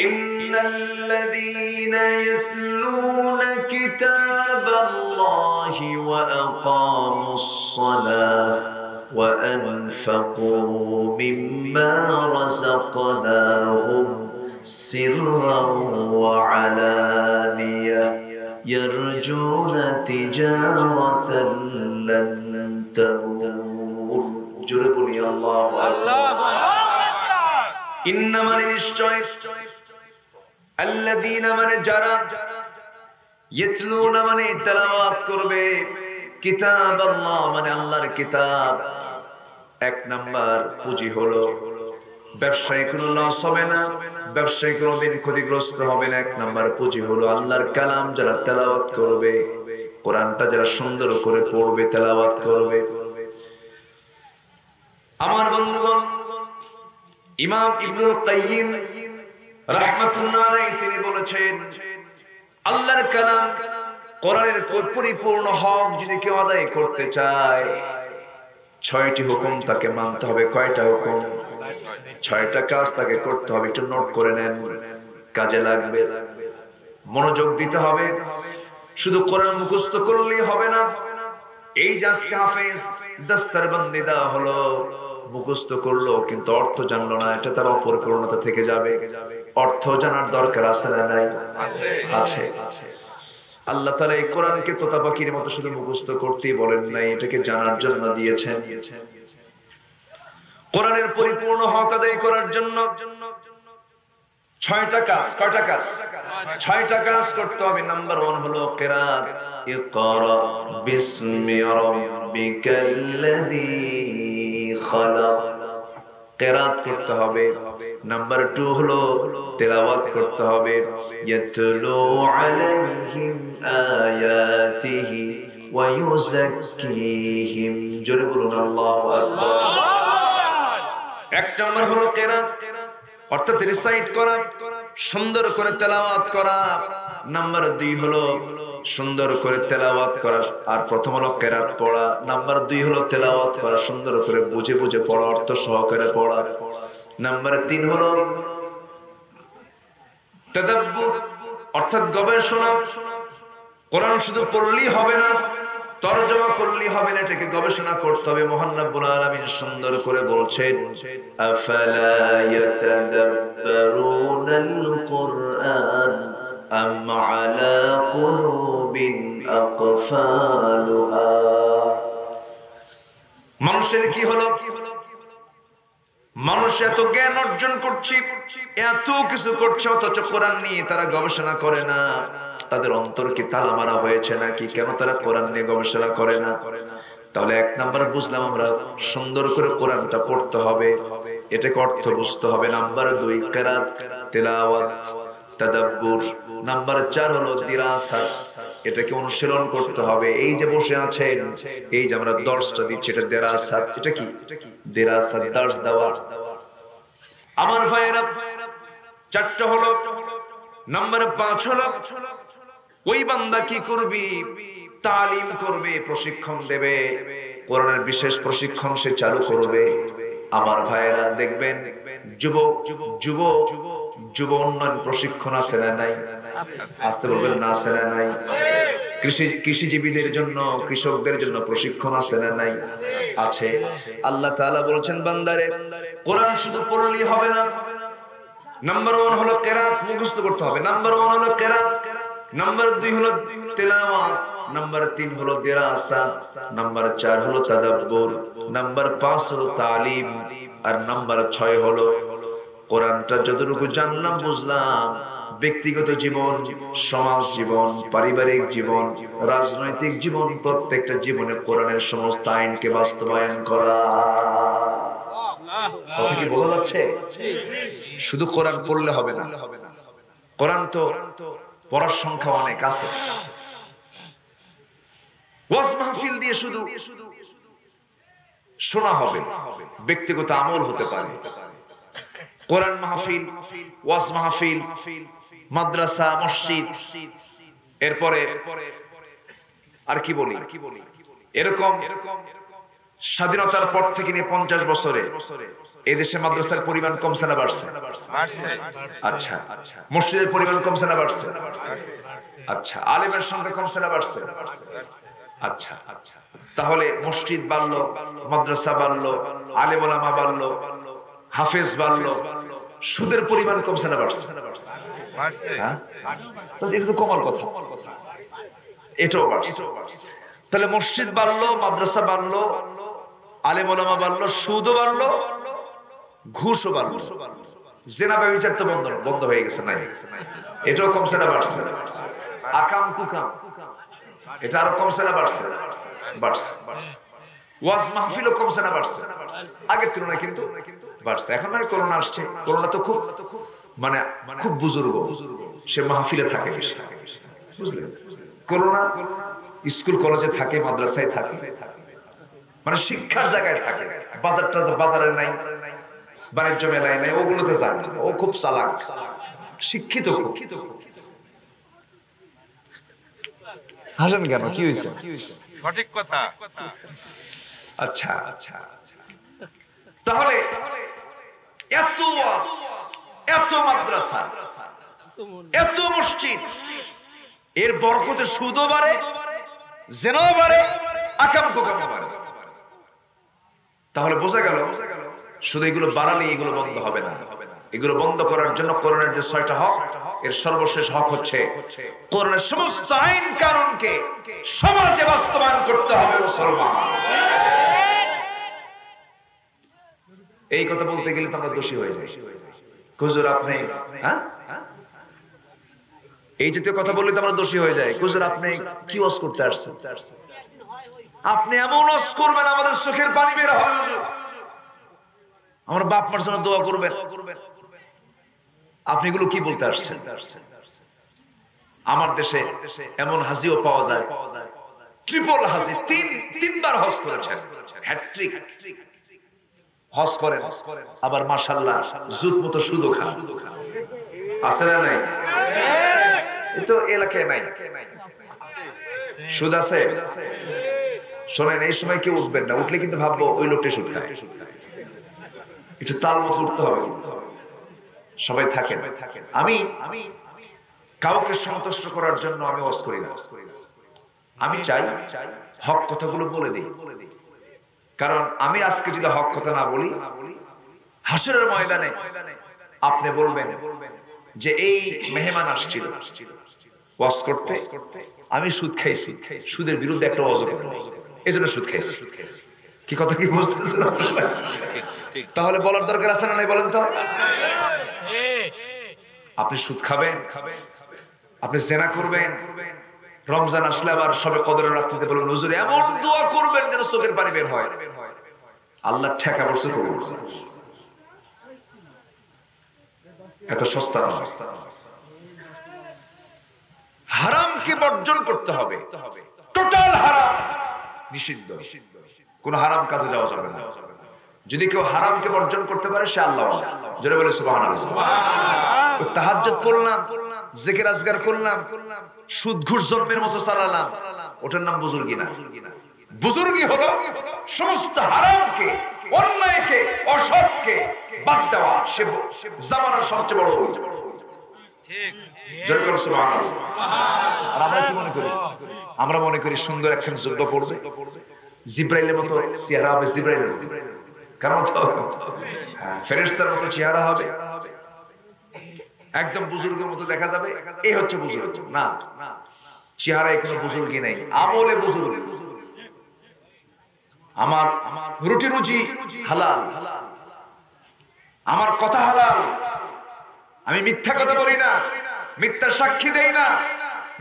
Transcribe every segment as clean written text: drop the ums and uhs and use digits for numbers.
ইন্নাল্লাযীনা ইয়াতলুনা কিতাবাল্লাহি ওয়া আকামুস সালাহ ওয়া আনফাকু মিম্মা রাযাকনাহুম সিররান ওয়া আলানিয়াহ ইয়ারজুনা তিজারাতান লান তাবুর। জোরে বলি আল্লাহু আকবার। ইন্না মানে নিশ্চয়, আল্লাযীনা মানে যারা, ইয়াতলুনা মানে তেলাওয়াত করবে, কিতাব আল্লাহ মানে আল্লাহর কিতাব। এক নাম্বার পুঁজি হলো ব্যবসায়ী কোনো লস হবে না, ব্যবসায়ী কোনোদিন ক্ষতিগ্রস্ত হবে না। এক নাম্বার পুঁজি হলো আল্লাহর কালাম যারা তেলাওয়াত করবে, কোরআনটা যারা সুন্দর করে পড়বে, তেলাওয়াত করবে। আমার বন্ধুগণ, ইমাম ইবনুল কাইয়িম রাহমাতুল্লাহ আলাইহি তিনি বলেছেন, আল্লাহর কালাম কোরআনের পরিপূর্ণ হক যদি কেউ আদায় করতে চায়, 6টি হুকুম তাকে মানতে হবে। কয়টা হুকুম? 6টা কাজ তাকে করতে হবে। একটু নোট করে নেন, কাজে লাগবে। মনোযোগ দিতে হবে। শুধু কোরআন মুখস্থ করলেই হবে না। এই যে আজকে হাফেজ দস্তরবন্দি দেওয়া হলো, মুখস্থ করলো কিন্তু অর্থ জানলো না, এটা তার অপরিপূর্ণতা থেকে যাবে। অর্থ জানার দরকার আছে না নাই? আছে। আল্লাহ তাআলা এই কোরআনকে তোতা পাখির মতো শুধু মুখস্থ করতেই বলেন নাই, এটাকে জানার জন্য দিয়েছেন। কোরআনের পরিপূর্ণ হক আদায় করার জন্য 6টা কাজ। কয়টা কাজ? 6টা কাজ করতে হবে। নাম্বার 1 হলো কিরাত। ইকরা বিসমি রাব্বিকাল্লাযী খালাক, কিরাত করতে হবে। নাম্বার 2 হলো তেলাওয়াত করতে হবে। ইয়াতলু আলাইহিম আয়াতিহি ওয়া ইউযাক্কিহিম। জোরে বলুন আল্লাহু আকবার। এক নাম্বার হলো কিরাত, অর্থাৎ রিসাইট করা, সুন্দর করে তেলাওয়াত করা। নাম্বার 2 হলো সুন্দর করে তেলাওয়াত করা, আর প্রথম হলো কিরাত পড়া। নাম্বার 2 হলো তেলাওয়াত করা, সুন্দর করে বুঝে বুঝে পড়া, অর্থ সহকারে পড়া। নাম্বার 3 হলো তাদাব্বুর, অর্থাৎ গবেষণা। কোরআন শুধু পড়লেই হবে না, তরজমা করলেই হবে না, এটাকে গবেষণা করতে হবে। মহান রব্বুল আলামিন সুন্দর করে বলছেন, আফালা ইয়াতাদাব্বারুনাল কুরআন আম আলা কুলুবিন আকফালুহা। মানুষের কি হলো? মানুষ এত জ্ঞান অর্জন করছে, এত কিছু করছে, অথচ কোরআন নিয়ে তারা গবেষণা করে না। তাদের অন্তর কি তালা মারা হয়েছে নাকি? কেন তারা কোরআন নিয়ে গবেষণা করে না? তাহলে এক নাম্বার বুঝলাম আমরা সুন্দর করে কোরআনটা পড়তে হবে, এটাকে অর্থ বুঝতে হবে। নাম্বার 2 কিরাত, তেলাওয়াত, তাদাব্বুর। নাম্বার 4 হলো দিরাসাত, এটাকে অনুশীলন করতে হবে। এই যে বসে আছেন, এই যে আমরা দর্শটা দিচ্ছি, এটা দিরাসাত। এটা কি? দিরাসাত, দর্শ দেওয়া। আমার ভাইরা, 4টা হলো। নাম্বার 5 হলো ওই বান্দা কি করবি? তালিম করবে, প্রশিক্ষণ দেবে, কোরআনের বিশেষ প্রশিক্ষণ সে চালু করবে। আমার ভাইয়েরা দেখবেন, যুব উন্নয়ন প্রশিক্ষণ আছে না নাই? আসতে বলবেন না, আছে না নাই? কৃষিজীবীদের জন্য, কৃষকদের জন্য প্রশিক্ষণ আছে না নাই? আছে। আল্লাহ তাআলা বলেছেন, বান্দারে কোরআন শুধু পড়লেই হবে না। নাম্বার 1 হলো কিরাত, মুখস্থ করতে হবে। নাম্বার 1 হলো কিরাত। নাম্বার 2 হলো তেলাওয়াত। নাম্বার 3 হলো দিরাসাত। নাম্বার 4 হলো তাদাব্বুর। নাম্বার 5 হলো তালিম। আর নাম্বার 6 হলো কোরআনটা যতটুকু জানলাম বুঝলাম, ব্যক্তিগত জীবন, সমাজ জীবন, পারিবারিক জীবন, রাজনৈতিক জীবন, প্রত্যেকটা জীবনে কোরআনের সমস্ত আইনকে বাস্তবায়ন করা। কথা কি বোঝা যাচ্ছে? শুধু কোরআন পড়লে হবে না। কোরআন তো পড়ার সংখ্যা অনেক আছে। ওয়াজ মাহফিল দিয়ে শুধু শোনা হবে, ব্যক্তিগত আমল হতে পারে। কোরআন মাহফিল, ওয়াজ মাহফিল, মাদ্রাসা, মসজিদ, এরপরে আর কি বলি, এরকম স্বাধীনতার পর থেকে নিয়ে 50 বছরে এই দেশে মাদ্রাসার পরিমাণ কমছে না বাড়ছে? আচ্ছা, মসজিদের পরিমাণ কমছে না বাড়ছে? আচ্ছা, আলেমের সংখ্যা কমছে না বাড়ছে? আচ্ছা, তাহলে মসজিদ বাড়লো, মাদ্রাসা বাড়লো, আলেম ওলামা বাড়লো, হাফেজ বাড়লো, সুদের পরিমাণ কমছে না বাড়ছে? এটা তো কমার কথা, এটাও বাড়ছে। তাহলে মসজিদ বাড়লো, মাদ্রাসা বাড়লো, আলেম ওলামা বাড়লো, সুদও বাড়লো, ঘুষও বাড়লো, জেনা ব্যভিচার তো বন্ধ হয়ে গেছে, নাই? এটাও কমছে না বাড়ছে? আকাম কুকাম এটা আরো কমছে না বাড়ছে? বাড়ছে। ওয়াজ মাহফিলও কমছে না বাড়ছে? আগের তুলনায় কিন্তু বাড়ছে। এখন মানে করোনা আসছে, করোনা তো খুব বুজুর্গ, সে মাহফিলে থাকে বেশি, বুঝলেন? করোনা স্কুল কলেজে থাকে, মাদ্রাসায় থাকে, মানে শিক্ষার জায়গায় থাকে, বাজারে নাই, বাণিজ্য মেলায় নাই, ওগুলোতে যায় না। ও খুব চালাক, শিক্ষিত। হাসেন কেন, কি হয়েছে? সঠিক কথা। আচ্ছা, তাহলে এত ওয়াজ, এত মাদ্রাসা, এত মসজিদ, এর বরকতে সুদও বাড়ে, জেনাও বাড়ে, আকাম কুকামও বাড়ে। তাহলে বোঝা গেল শুধু এগুলো বাড়ালে এগুলো বন্ধ হবে না। এগুলো বন্ধ করার জন্য কোরআনের যে 6টা হক, এর সর্বশেষ হক হচ্ছে কোরআনের সমস্ত আইন কানুনকে সমাজে বাস্তবায়ন করতে হবে মুসলমান। এই কথা বলতে গেলে তো আমরা দোষী হয়ে যাই। হুজুর আপনি এই জাতীয় কথা বললে তো আমরা দোষী হয়ে যাই। হুজুর আপনি কি ওয়াজ করতে আসছেন? আপনি এমন ওয়াজ করবেন আমাদের চোখের পানি বের হবে। হুজুর আমার বাপ মার জন্য দোয়া করবেন। আপনি এগুলো কি বলতে আসছেন? আমার দেশে এমন হাজিও পাওয়া যায়, ট্রিপল হাজি, তিনবার হজ করেছেন, হ্যাট্রিক হজ করেন, আবার মাশাআল্লাহ জুত মতো সুদও খান। আছে না নাই? তো এলাকায় নাই সুদ আছে? শোনেন, এই সময় কেউ উঠবেন না, উঠলে কিন্তু ভাববো ওই লোকটা সুদ খায়। একটু তাল মতো উঠতে হবে, সবাই থাকেন। আমি কাউকে সন্তুষ্ট করার জন্য আমি ওয়াজ করি না। আমি চাই হক কথাগুলো বলে দিই, কারণ আমি আজকে যদি হক কথা না বলি, হাসরের ময়দানে আপনি বলবেন যে এই মেহমান আসছিল ওয়াজ করতে, আমি সুদ খাইছি, সুদের বিরুদ্ধে একটা ওয়াজ করব, এজন্য সুদ খাইছি। কি কথা কি বুঝতেছেন? তাহলে বলার দরকার আছে না নাই? বলেন তো। আপনি সুদ খাবেন, আপনি জেনা করবেন, রমজান আসলে আবার সবে কদরের রাত্রিতে বলবেন হুজুর এমন দোয়া করবেন যেন চোখের পানি বের হয়। আল্লাহ ঠেকা বসে করবেন। এত সস্তা না। হারামকে বর্জন করতে হবে, টোটাল হারাম নিষিদ্ধ, কোন হারাম কাজে যাওয়া যাবে না। যদি কেউ হারামকে বর্জন করতে পারে সে আল্লাহ। জোরে বলে সুবহানাল্লাহ। তাহাজ্জুদ পড়লাম, জিকির আজগার করলাম, সুদ ঘুষ জন্মের মতো চালালাম, ওটার নাম বুজুর্গি না। বুজুর্গি হলো সমস্ত হারামকে, অন্যায়কে, অসৎকে বাদ দেওয়া। সে জামানার সবচেয়ে বড় ঠিক। জোরে বলে সুবহানাল্লাহ। আর আমরা কি মনে করি? আমরা মনে করি সুন্দর একখান যুদ্ধ পড়বে, জিব্রাইলের মতো চেহারা হবে, জিব্রাইলের কারণ ফেরেশতার মতো চেহারা হবে, একদম বুজুর্গের মতো দেখা যাবে, এই হচ্ছে বুজুর্গ না। চেহারায় কোনো বুজুর্গি নাই, আমলে বুজুর্গ। আমার রুটি রুজি হালাল, আমার কথা হালাল, আমি মিথ্যা কথা বলি না, মিথ্যা সাক্ষী দেই না,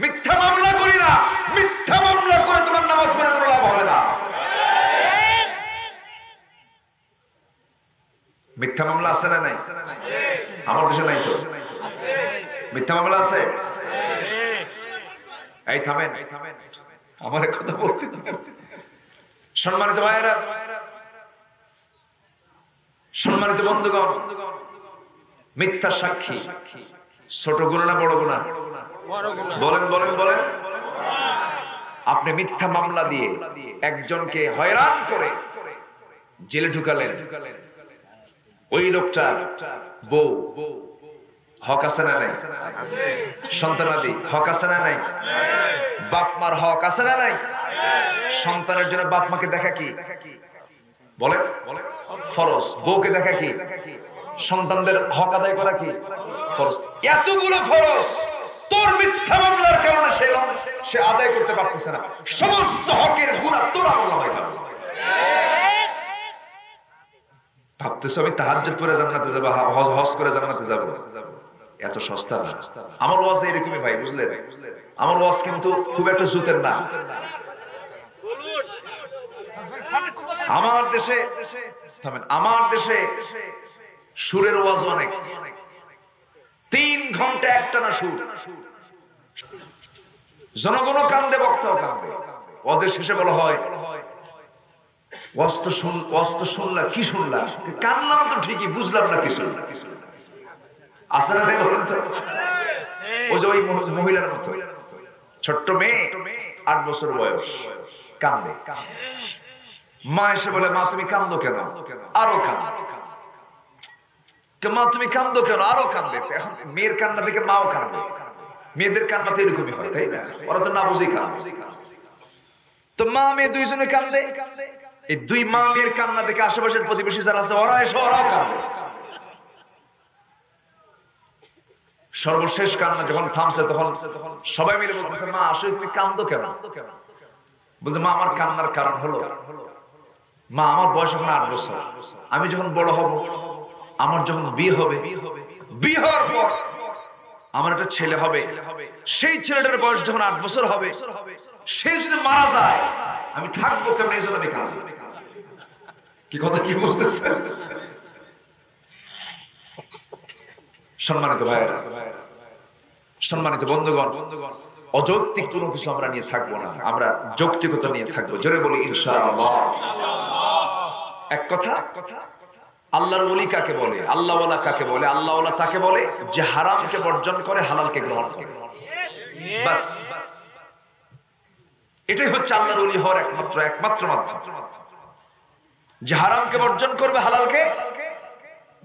মিথ্যা মামলা করি না। মিথ্যা মামলা করে তোমার নামাজ পড়ে কোনো লাভ হবে না। মিথ্যা মামলা আছে না নাই? আমার দেশে নাই তো। মিথ্যা মামলা আছে? এই থামেন, আমার কথা বলতে। সম্মানিত ভাইয়েরা, সম্মানিত বন্ধুগণ, মিথ্যা সাক্ষী ছোট গুনাহ না বড় গুনাহ? বলেন বলেন বলেন। আপনি মিথ্যা মামলা দিয়ে একজনকে হয়রান করে জেলে ঢুকালেন, ওই লোকটা বউ হক আছে না নাই? সন্তানাদি হক আছে না নাই? বাপ মার হক আছে না নাই? সন্তানের জন্য বাপ মাকে দেখা কি বলেন? ফরজ। বউকে দেখা কি? সন্তানদের হক আদায় করা কি ফরজ। এতগুলো ফরজ তোর মিথ্যা মামলার কারণে সে আদায় করতে পারতেছে না। সমস্ত হকের গুনাহ তোর আমল হয়। ভাবতেছো আমি তাহাজ্জুদ পড়ে জান্নাতে যাব, হজ করে জান্নাতে যাব? এত সস্তা না। আমার ওয়াজ এরকমই ভাই, বুঝলেন? আমার ওয়াজ কিন্তু খুব একটা জুতের না। আমার দেশে সুরের ওয়াজ অনেক, 3 ঘন্টা একটানা সুর, জনগণ কান্দে, বক্তাও কান্দে। ওয়াজের শেষে বলা হয় ওয়াজ তো শুনলাম, কি শুনলাম? কানলাম তো ঠিকই, বুঝলাম না কিছু। আসলে নাই বলেন তো? ওই যে ওই মহিলার মতো, ছোট্ট মেয়ে 8 বছর বয়স, কান্দে। মা এসে বলে, মা তুমি কান্দো কেন? আরো কান্দে। মা তুমি কান্দো কেন? আরো কান্দে। এখন মেয়ের কান্না দেখে মাও কান্দে। মেয়েদের কান্না তো এরকমই হয়, তাই না? ওরা তো না বুঝেই কান্দে। তো মা মেয়ে দুইজনে কান্দে। এই 2 মা মেয়ের কান্না দেখে আশেপাশের প্রতিবেশী যারা আছে ওরা এসে ওরাও কান্দে। সর্বশেষ কান্না যখন থামছে তখন সবাই মিলে বলতেছে, মা আসলে তুমি কান্দো কেন? বলতে, মা আমার কান্নার কারণ হলো, মা আমার বয়স এখন 8 বছর, আমি যখন বড় হব, আমার যখন বিয়ে হবে, বিয়ে হওয়ার পর আমার একটা ছেলে হবে, সেই ছেলেটার বয়স যখন 8 বছর হবে, সে যদি মারা যায় আমি থাকবো কেমন? এই জন্য আমি কাঁদি। কি কথা, কি বুঝতেছেন? সম্মানিত ভাইয়েরা, সম্মানিত বন্ধুগণ, অযৌক্তিক কোনো কিছু আমরা নিয়ে থাকবো না, আমরা যৌক্তিকতা নিয়ে থাকবো। জোরে বলি ইনশাআল্লাহ। এক কথা, আল্লাহর ওলি কাকে বলে? আল্লাহওয়ালা কাকে বলে? আল্লাহওয়ালা তাকে বলে যে হারামকে বর্জন করে, হালালকে গ্রহণ করে। বাস, এটাই হচ্ছে আল্লাহর ওলি হওয়ার একমাত্র মাধ্যম। যে হারামকে বর্জন করবে, হালালকে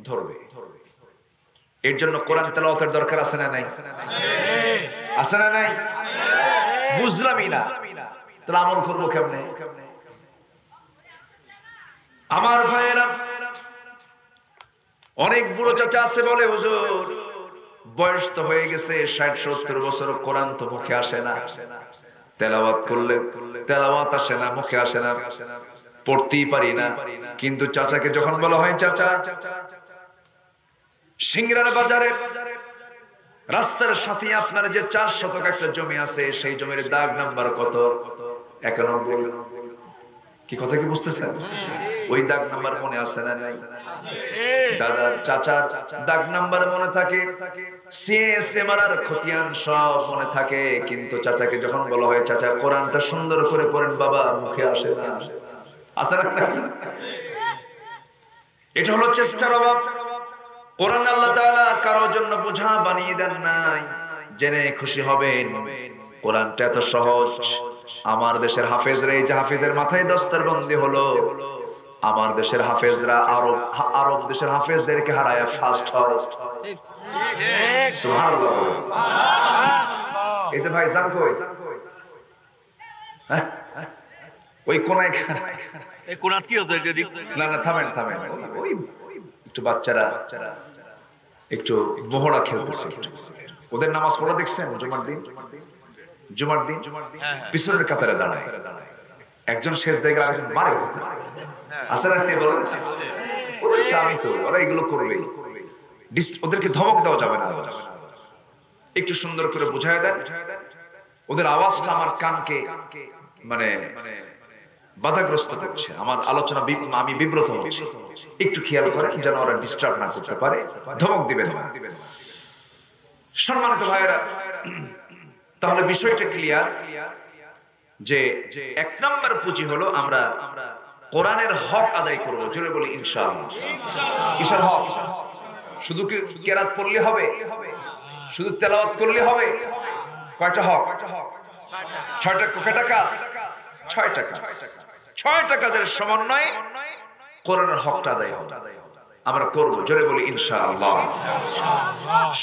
ধরবে। এর জন্য কোরআন তেলাওয়াতের দরকার আছে না নাই? আছে না নাই? বুঝলামই না, তাহলে আমল করবো কেমনে? আমার ভাইয়েরা, অনেক বুড়ো চাচা আছে বলে, হুজুর বয়স তো হয়ে গেছে 60-70 বছর, কোরআন তো মুখে আসে না, তেলাওয়াত করলে তেলাওয়াত আসে না, মুখে আসে না, পড়তেই পারি না। কিন্তু চাচাকে যখন বলা হয়, চাচা সিংড়ার বাজারে রাস্তার সাথে আপনার যে 4 শতক একটা জমি আছে, সেই জমির দাগ নাম্বার কত? 91। কি কথা কি বুঝতেছেন? ওই দাগ নাম্বার মনে আছে না নাই? দাদা চাচার দাগ নাম্বার মনে থাকে, সিএসএমআর খতিয়ান সব মনে থাকে, কিন্তু চাচাকে যখন বলা হয়, চাচা কোরআনটা সুন্দর করে পড়েন বাবা, মুখে আসে না। আসে না? এটা হলো চেষ্টার অভাব। কোরআন আল্লাহ তাআলা কারোর জন্য বোঝা বানিয়ে দেন নাই, জেনে খুশি হবেন কোরআনটা এত সহজ। আমার দেশের হাফেজরা, এই যে হাফেজের মাথায় দস্তরবন্দি হলো, আমার দেশের হাফেজরা আরব দেশের হাফেজদেরকে হারায় ফার্স্ট হয়। সুবহানাল্লাহ। এই যে ভাই জান কই? ওই কোনায় এই কোরআন কি হচ্ছে যদি? না না, থামেন। ওই একটু বাচ্চারা একটু মোহরা খেলতেছে, ওদের নামাজ পড়া দেখছেন? জুমার দিন পিছনের কাতারে দাঁড়ায়, একজন সেজদায় গেলে আরেকজন মারে ঘুরতে। আসলে আমি তো, ওরা এগুলো করবে, ওদেরকে ধমক দেওয়া যাবে না, একটু সুন্দর করে বুঝায় দেন। ওদের আওয়াজটা আমার কানকে মানে বাধাগ্রস্ত করছে, আমার আলোচনা আমি বিব্রত হচ্ছি, একটু খেয়াল করেন যেন ওরা ডিস্টার্ব না করতে পারে, ধমক দিবেন না। সম্মানিত ভাইয়েরা, তাহলে বিষয়টা ক্লিয়ার যে 1 নম্বর পুঁজি হলো আমরা কোরআনের হক আদায় করব। জোরে বলি ইনশাআল্লাহ। কিসের হক? শুধু কি কেরাত পড়লে হবে? শুধু তেলাওয়াত করলে হবে? কয়টা হক? 6টা। কয়টা কাজ? 6টা কাজ। 6টা কাজের সমন্বয়ে কোরআনের হকটা আদায় হবে, আমরা করব। জোরে বলি ইনশাআল্লাহ।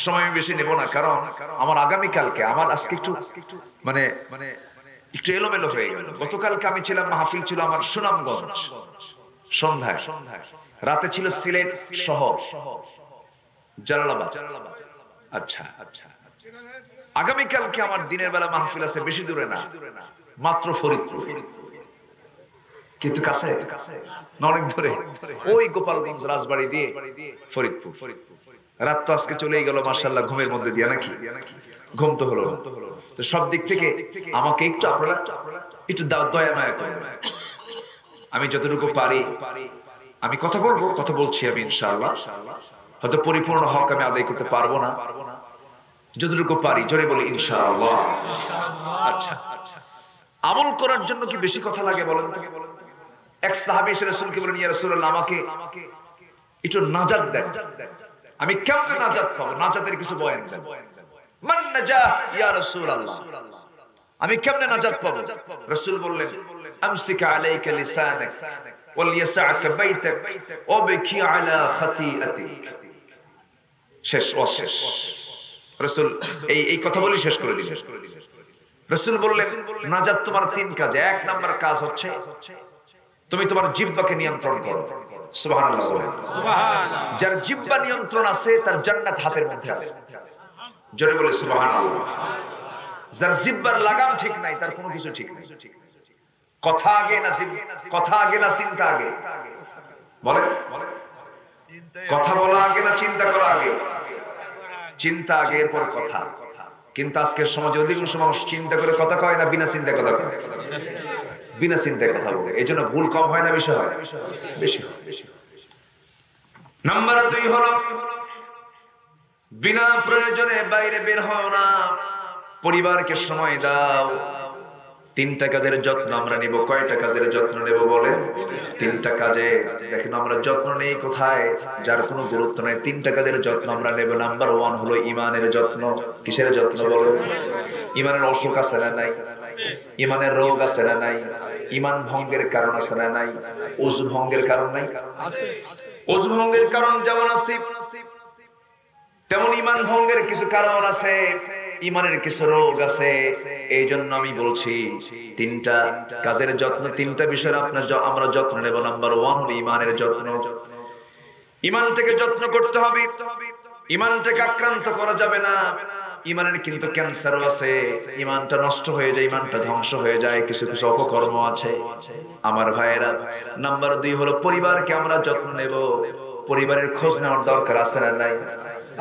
সময় বেশি নেব না, কারণ আমার আগামীকালকে, আমার আজকে একটু মানে একটু এলোমেলো হয়ে গেল। গতকালকে আমি ছিলাম, মাহফিল ছিল আমার সুনামগঞ্জ সন্ধ্যায়, রাতে ছিল সিলেট শহর জালালাবাদ। আচ্ছা, আগামীকালকে আমার দিনের বেলা মাহফিল আছে, বেশি দূরে না, মাত্র ফরিদপুর, কিন্তু কাছে না, অনেক দূরে, ওই গোপালগঞ্জ রাজবাড়ি দিয়ে ফরিদপুর। রাত তো আজকে চলেই গেল মাশাআল্লাহ, ঘুমের মধ্যে দিয়ে, নাকি ঘুম তো হলো। তো সব দিক থেকে আমাকে একটু আপনারা একটু দয়া মায়া করেন। আমি যতটুকু পারি আমি কথা বলবো, কথা বলছি আমি ইনশাআল্লাহ। হয়তো পরিপূর্ণ হক আমি আদায় করতে পারবো না, যতটুকু পারি জোরে বলি ইনশাআল্লাহ। আচ্ছা, আমল করার জন্য কি বেশি কথা লাগে বলেন তো? এক সাহাবী এসে রাসূলকে বলেন, ইয়া রাসূলুল্লাহ, আমাকে একটু নাজাত দেন, আমি কেমনে নাজাত পাবো? নাজাতের কিছু বয়ান দেন। মান নাজাহ ইয়া রাসূলুল্লাহ, আমি কেমনে নাজাত পাবো? রাসূল বললেন, আমসিক আলাইকা লিসানাক ওয়াল ইয়াসআকা বাইতাক ওয়াবকি আলা খাতিআতিক। শেষ। রাসূল এই কথা বলি শেষ করে দিলেন। রাসূল বললেন, নাজাত তোমার তিন কাজে। এক নাম্বার কাজ হচ্ছে তুমি তোমার জিহ্বাকে নিয়ন্ত্রণ করো। সুবহানাল্লাহ, সুবহানাল্লাহ। যার জিহ্বা নিয়ন্ত্রণ আছে তার জান্নাত হাতের মধ্যে আছে। জোরে বলে সুবহানাল্লাহ। যার জিহ্বার লাগাম ঠিক নাই তার কোনো কিছু ঠিক নাই। কথা আগে না চিন্তা আগে? বলেন, কথা বলা আগে না চিন্তা করা আগে? চিন্তা আগে, এরপর কথা। কিন্তু আজকের সমাজে অধিকাংশ মানুষ চিন্তা করে কথা কয় না, বিনা চিন্তায় কথা কয়, বিনা চিন্তায় কথা বলে। এই জন্য ভুল কম হয় না, বেশি হয়? বেশি। নাম্বার 2 হলো বিনা প্রয়োজনে বাইরে বের হও না, পরিবারকে সময় দাও। 3টা কাজের যত্ন আমরা নিব। কয়টা কাজের যত্ন নেব বলে? 3টা কাজে। দেখেন আমরা যত্ন নেই কোথায়, যার কোনো গুরুত্ব নাই। 3টা কাজের যত্ন আমরা নেব। নাম্বার 1 হলো ঈমানের যত্ন। কিসের যত্ন বলে? ঈমানের অসুখ আছে না নাই? ঈমানের রোগ আছে না নাই? ঈমান ভঙ্গের কারণ আছে না নাই? ওযু ভঙ্গের কারণ নাই? ওযু ভঙ্গের কারণ যেমন আছে তেমন ঈমান ভঙ্গের কিছু কারণ আছে, ঈমানের কিছু রোগ আছে। এই জন্য আমি বলছি 3টা কাজের যত্ন, 3টা বিষয়ের আমরা যত্ন নেব। নাম্বার 1 হলো ঈমানের যত্ন। ঈমানটাকে যত্ন করতে হবে, ঈমানটাকে আক্রান্ত করা যাবে না। ঈমানের কিন্তু ক্যান্সারও আছে, ঈমানটা নষ্ট হয়ে যায়, ঈমানটা ধ্বংস হয়ে যায়, কিছু কিছু অপকর্ম আছে আমার ভাইয়েরা। নাম্বার 2 হলো পরিবারকে আমরা যত্ন নেব। পরিবারের খোঁজ নেওয়ার দরকার আছে না নাই?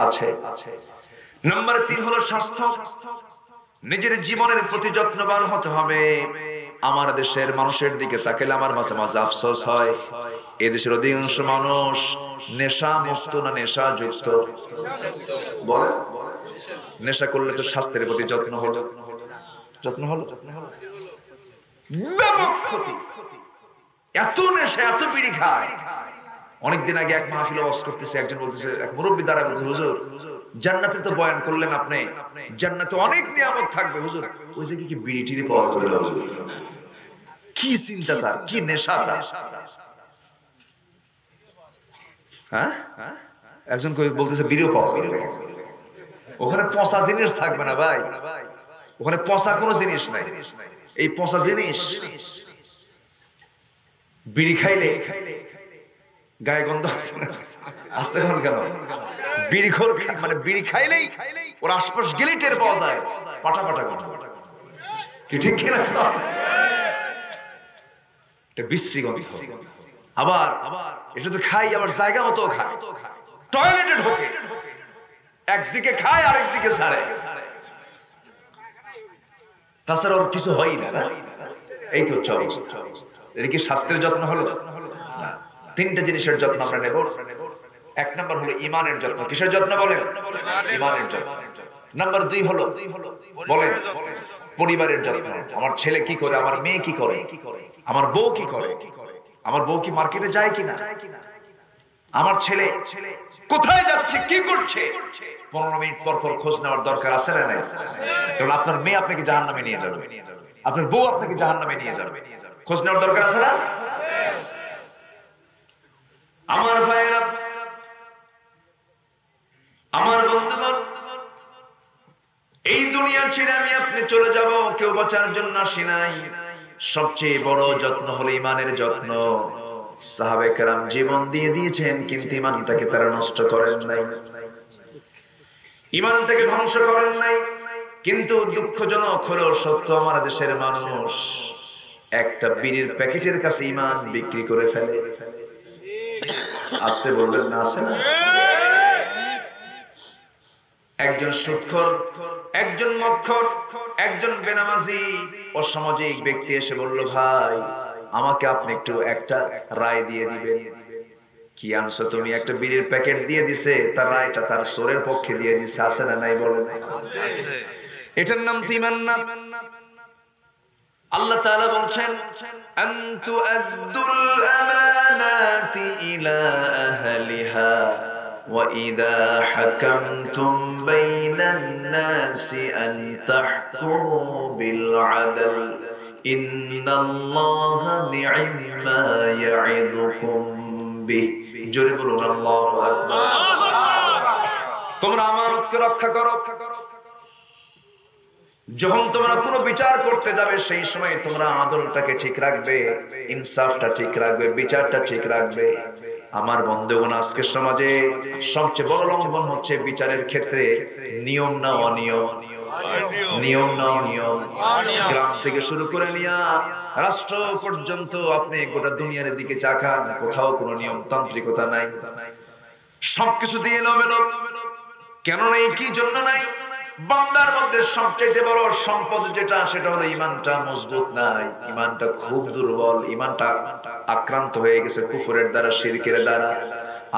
আছে। নাম্বার 3 হলো স্বাস্থ্য। নিজের জীবনের প্রতি যত্নবান হতে হবে। আমার দেশের মানুষের দিকে তাকালে আমার মাঝে মাঝে আফসোস হয়, এই দেশের অধিকাংশ মানুষ নেশা মুক্ত না নেশা যুক্ত? বল, নেশা করলে তো স্বাস্থ্যের প্রতি যত্ন হলো, ব্যাপক ক্ষতি। এত নেশা, এত বিড়ি খায়। অনেকদিন আগে এক মাহফিলে ওয়াজ করতেছে, একজন বলতেছে, এক মুরব্বি দ্বারা বলছে, হুজুর জান্নাতে তো বয়ান করলেন আপনি, জান্নাতে অনেক নিয়ামত থাকবে হুজুর, ওই যে কি বিড়ি টিড়ি পাওয়া যাবে না হুজুর? কি চিন্তা তার, কি নেশা তার! হ্যাঁ, একজন বলতেছে বিড়িও পাওয়া যাবে। ওখানে পচা জিনিস থাকবে না ভাই, ওখানে পচা কোনো জিনিস নাই। এই পচা জিনিস বিড়ি খাইলে গায়ে গন্ধ আসতে কেন? বিড়িখোর মানে বিড়ি খাইলেই ওর আশপাশ গেলেই টের পাওয়া যায় পাটা পাটা গন্ধ। কি ঠিক কিনা? এটা বিশ্রী গন্ধ। আবার এটা তো খাই, আবার জায়গা মতো খায়, টয়লেটে ঢোকে, একদিকে খায় আরেকদিকে ছাড়ে, তাছাড়া ওর কিছু হয়ই না। এই তো হচ্ছে অবস্থা। এটা কি স্বাস্থ্যের যত্ন হলো? 3টা জিনিসের যত্ন আমরা নেব। 1 নাম্বার হলো ঈমানের যত্ন। কিসের যত্ন বলেন? ঈমানের যত্ন। নাম্বার 2 হলো বলেন পরিবারের যত্ন। আমার ছেলে কি করে, আমার মেয়ে কি করে, আমার বউ কি করে, আমার বউ কি মার্কেটে যায় কিনা, আমার ছেলে কোথায় যাচ্ছে, কি করছে, 15 মিনিট পর পর খোঁজ নেওয়ার দরকার আছে না নাই? কারণ আপনার মেয়ে আপনাকে জাহান্নামে নিয়ে যাবে, আপনার বউ আপনাকে জাহান্নামে নিয়ে যাবে, খোঁজ নেওয়ার দরকার আছে না? আমার ভাইরা, আমার বন্ধুগণ, এই দুনিয়া ছেড়ে আমি আপনি চলে যাব, কেউ বাঁচার জন্য আসি নাই। সবচেয়ে বড় যত্ন হলো ইমানের যত্ন। সাহাবায়ে কেরাম জীবন দিয়ে দিয়েছেন, কিন্তু ইমানটাকে তারা নষ্ট করেন নাই, ইমানটাকে ধ্বংস করেন নাই। কিন্তু দুঃখজনক হলো সত্য, আমার দেশের মানুষ একটা বিড়ির প্যাকেটের কাছে ইমান বিক্রি করে ফেলে। আসতে বলবেন না, আছে না? একজন সুদখোর, একজন মদখোর, একজন বেনামাজি অসামাজিক ব্যক্তি এসে বলল, ভাই আমাকে আপনি একটু একটা রায় দিয়ে দিবেন। কি আনছো তুমি? একটা বিড়ির প্যাকেট দিয়ে দিছে, তার রায়টা তার সোরের পক্ষে দিয়ে দিছে। আছে না নাই বলেন? এটার নাম তো ঈমান না। আল্লাহ তাআলা বলছেন, আনতু আদ্দুল আমানাতি ইলা আহলিহা ওয়া ইযা হাকামতুম বাইনান নাসি আন তাহকুমু বিল আদল ইন্নাল্লাহা নি'মা ইয়া'iযুকুম বিহি। জোরে বলুন আল্লাহু আকবার। তোমরা আমানতকে রক্ষা করো। যখন তোমরা কোনো বিচার করতে যাবে, সেই সময় তোমরা আদলটাকে ঠিক রাখবে, ইনসাফটা ঠিক রাখবে, বিচারটা ঠিক রাখবে। আমার বন্ধুগণ, আজকের সমাজে সবচেয়ে বড় লঙ্ঘন হচ্ছে বিচারের ক্ষেত্রে নিয়ম না অনিয়ম, নিয়ম না অনিয়ম। গ্রাম থেকে শুরু করে নিয়া রাষ্ট্র পর্যন্ত আপনি গোটা দুনিয়ার দিকে চাকান, কোথাও কোনো নিয়মতান্ত্রিকতা নাই, সবকিছু দিয়ে এলোমেলো। কেন নাই? কি জন্য নাই? বান্দার মধ্যে সবচেয়ে বড় সম্পদ যেটা, সেটা হলো ইমানটা মজবুত নাই, ইমানটা খুব দুর্বল, ইমানটা আক্রান্ত হয়ে গেছে কুফরের দ্বারা, শিরকের দ্বারা।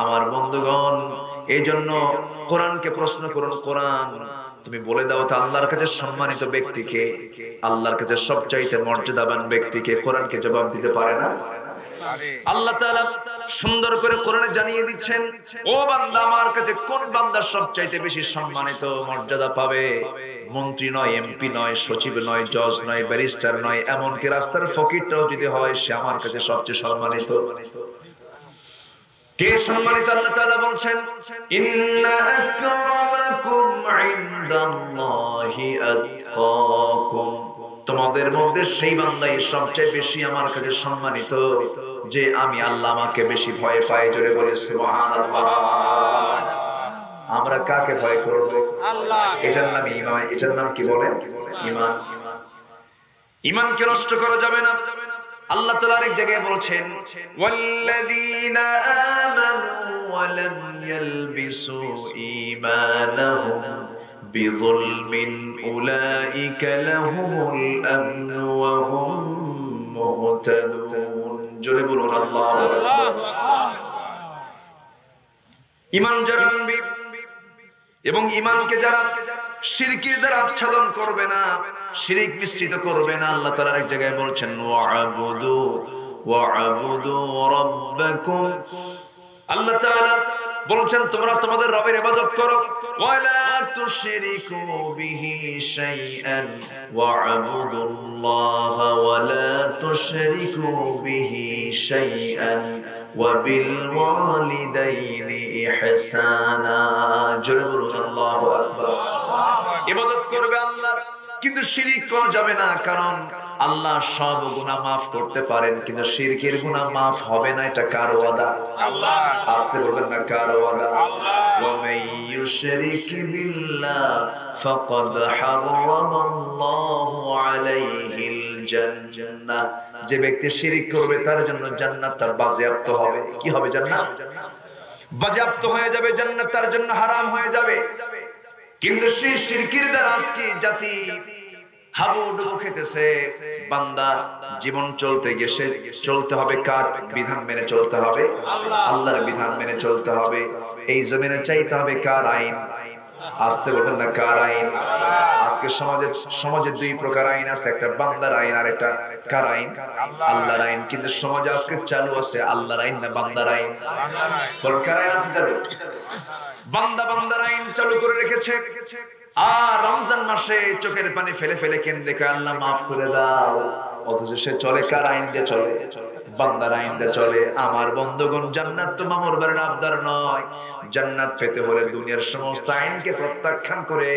আমার বন্ধুগণ, এই জন্য কোরআনকে প্রশ্ন করুন, কোরআন তুমি বলে দাও তো আল্লাহর কাছে সম্মানিত ব্যক্তিকে, আল্লাহর কাছে সবচাইতে মর্যাদাবান ব্যক্তিকে? কোরআনকে জবাব দিতে পারে না। আল্লাহ তাআলা সুন্দর করে কোরআনে জানিয়ে দিচ্ছেন, ও বান্দা, আমার কাছে কোন বান্দা সবচাইতে বেশি সম্মানিত মর্যাদা পাবে? মন্ত্রী নয়, এমপি নয়, সচিব নয়, জজ নয়, ব্যারিস্টার নয়, এমনকি রাস্তার ফকিরটাও যদি হয়, সে আমার কাছে সবচেয়ে সম্মানিত। কে সম্মানিত? আল্লাহ তাআলা বলছেন, ইন্না আকরামাকুম ইনদাল্লাহি আতকাকুম। তোমাদের মধ্যে সেই বান্দাই সবচেয়ে বেশি আমার কাছে সম্মানিত, যে আমি আল্লাহ আমাকে বেশি ভয় পাই। জোরে বলে সুবহানাল্লাহ। আমরা কাকে ভয় করব? আল্লাহ। এটার নাম ঈমান। এটার নাম কি বলেন? ঈমান। ঈমানকে নষ্ট করা যাবে না। আল্লাহ তাআলা আরেক জায়গায় বলছেন, ওয়াল্লাযীনা আমানু ওয়া লাম ইয়ালবিসু ঈমানাহুম বিযুলমিন উলাইকা লাহুমুল আমনু ওয়া হুম মুহতাদুন। জোরে বলুন আল্লাহু আকবার। ঈমান যারা আনবে এবং ঈমানকে যারা শিরকের দ্বারা আচ্ছাদন করবে না, শিরক মিশ্রিত করবে না, আল্লাহ তাআলা এক জায়গায় বলছেন, ওয়া'বুদু রাব্বাকুম। আল্লাহ তাআলা বলছেন, তোমরা তোমাদের রবের ইবাদত করো, ওয়ালা তুশরিকু বিহি শাইআন ওয়া'বুদুল্লাহা ওয়ালা তুশরিকু বিহি শাইআন ওয়া বিল ওয়ালিদাইনি ইহসানা। জোরে বলুন আল্লাহু আকবার। ইবাদত করবে আল্লাহর, কিন্তু শিরক করা যাবে না, কারণ আল্লাহ সব গুনাহ মাফ করতে পারেন, কিন্তু শিরকের গুনাহ মাফ হবে না। এটা কার ওয়াদা? আল্লাহ। আসতে বলবেন না, কার ওয়াদা? আল্লাহ। ওয়া মান ইউশরিক বিল্লাহ ফাকাদ হারামাল্লাহু আলাইহিল জান্নাহ। যে ব্যক্তি শিরক করবে তার জন্য জান্নাত তার বাজেয়াপ্ত হবে। কি হবে? জান্নাত বাজেয়াপ্ত হয়ে যাবে, জান্নাত তার জন্য হারাম হয়ে যাবে। কিন্তু সেই শিরকের দ্বারা আজকে জাতি হাবুডুবু খেতেছে। বান্দা জীবন চলতে গেছে, চলতে হবে কার বিধান মেনে? চলতে হবে আল্লাহর বিধান মেনে চলতে হবে। এই জমিনে চাইতে হবে কার আইন? আসতে বলবেন না, কার আইন? আজকে সমাজে দুই প্রকার আইন আছে, একটা বান্দার আইন আর একটা কার আইন? আল্লাহর আইন। কিন্তু সমাজে আজকে চালু আছে আল্লাহর আইন না বান্দার আইন? বল, কার আইন আছে চালু? বান্দার আইন চালু করে রেখেছে। আর রমজান মাসে চোখের পানি ফেলে ফেলে কেন দেখে আল্লাহ মাফ করে দাও, অথচ সে চলে কার আইন দিয়ে? চলে বান্দার আইন দিয়ে চলে। আমার বন্ধুগণ, জান্নাত তো মামুর বাড়ির আবদার নয়। জান্নাত পেতে হলে দুনিয়ার সমস্ত আইনকে প্রত্যাখ্যান করে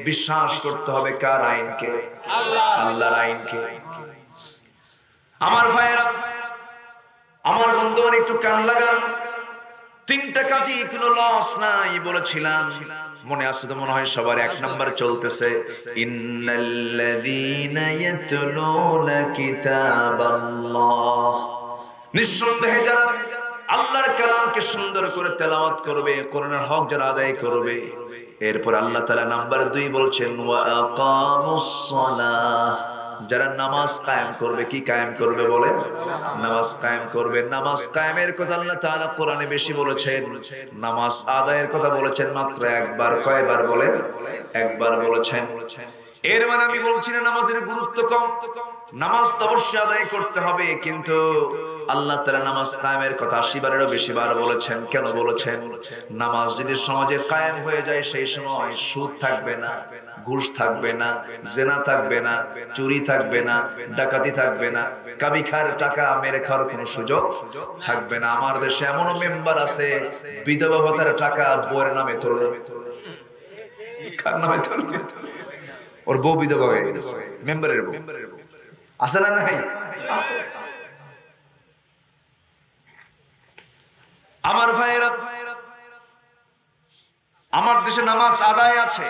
বিশ্বাস করতে হবে কার আইনকে? আল্লাহর আইনকে। আমার ভাইয়েরা, আমার বন্ধুগণ, একটু কান লাগান। তিনটা কাজই কোনো লস নাই বলেছিলাম, মনে আছে তো মনে হয় সবার। এক নাম্বার চলতেছে ইন্নাল্লাযীনা ইয়াতলুনা কিতাবাল্লাহ, নিঃসন্দেহে যারা আল্লাহর কালামকে সুন্দর করে তেলাওয়াত করবে, কোরআনের হক যারা আদায় করবে। এরপর আল্লাহ তাআলা নাম্বার 2 বলছেন ওয়া আকামুস সালাহ, যারা নামাজ কায়েম করবে। কি কায়েম করবে বলে? নামাজ কায়েম করবে। নামাজ কায়েমের কথা আল্লাহ তাআলা কোরআনে বেশি বলেছেন, নামাজ আদায়ের কথা বলেছেন মাত্র একবার। কয়বার বলেন? একবার বলেছেন। এর মানে আমি বলছি না নামাজের গুরুত্ব কম, নামাজ তো অবশ্যই আদায় করতে হবে, কিন্তু আল্লাহ তাআলা নামাজ কায়েমের কথা 80 বারেরও বেশি বার বলেছেন। কেন বলেছেন? নামাজ যদি সমাজে কায়েম হয়ে যায়, সেই সময় সুদ থাকবে না, ঘুষ থাকবে না, জেনা থাকবে না, চুরি থাকবে না, ডাকাতি থাকবে না, কাবি খার টাকা মেরে খাওয়ার কোনো সুযোগ থাকবে না। আমার দেশে এমনও মেম্বার আছে বিধবা ভাতার টাকা বউয়ের নামে তুলবে। কার নামে তুলবে? ওর বউ বিধবা হয়ে গেছে, মেম্বারের বউ। আছে না? নাই? আছে। আমার ভাইয়েরা, আমার দেশে নামাজ আদায় আছে,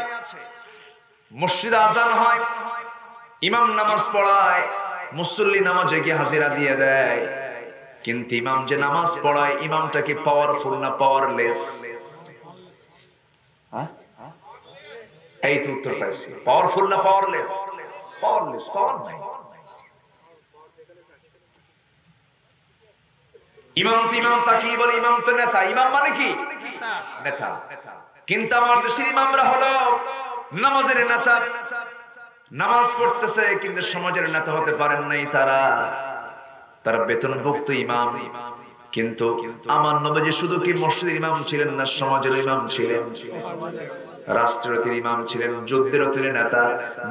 মসজিদে আজান হয়, ইমাম নামাজ পড়ায়, মুসল্লি নামাজে গিয়ে হাজিরা দিয়ে দেয়। কিন্তু ইমাম যে নামাজ পড়ায়, ইমামটা কি পাওয়ারফুল না পাওয়ারলেস? এই তো উত্তর পাইছি। পাওয়ারফুল না পাওয়ারলেস? পাওয়ারলেস, পাওয়ার নাই। ইমাম তো ইমাম, তাকে বলে ইমাম তো নেতা। ইমাম মানে কি? নেতা। কিন্তু আমার দেশের ইমামরা হলো নামাজের নেতা। নামাজ পড়তেছে কিন্তু সমাজের নেতা হতে পারেন নাই তারা। তারা বেতনভুক্ত ইমাম। কিন্তু আমার নবীজি শুধু কি মসজিদের ইমাম ছিলেন না, সমাজের ইমাম ছিলেন, রাষ্ট্রের ইমাম ছিলেন, যুদ্ধের নেতা,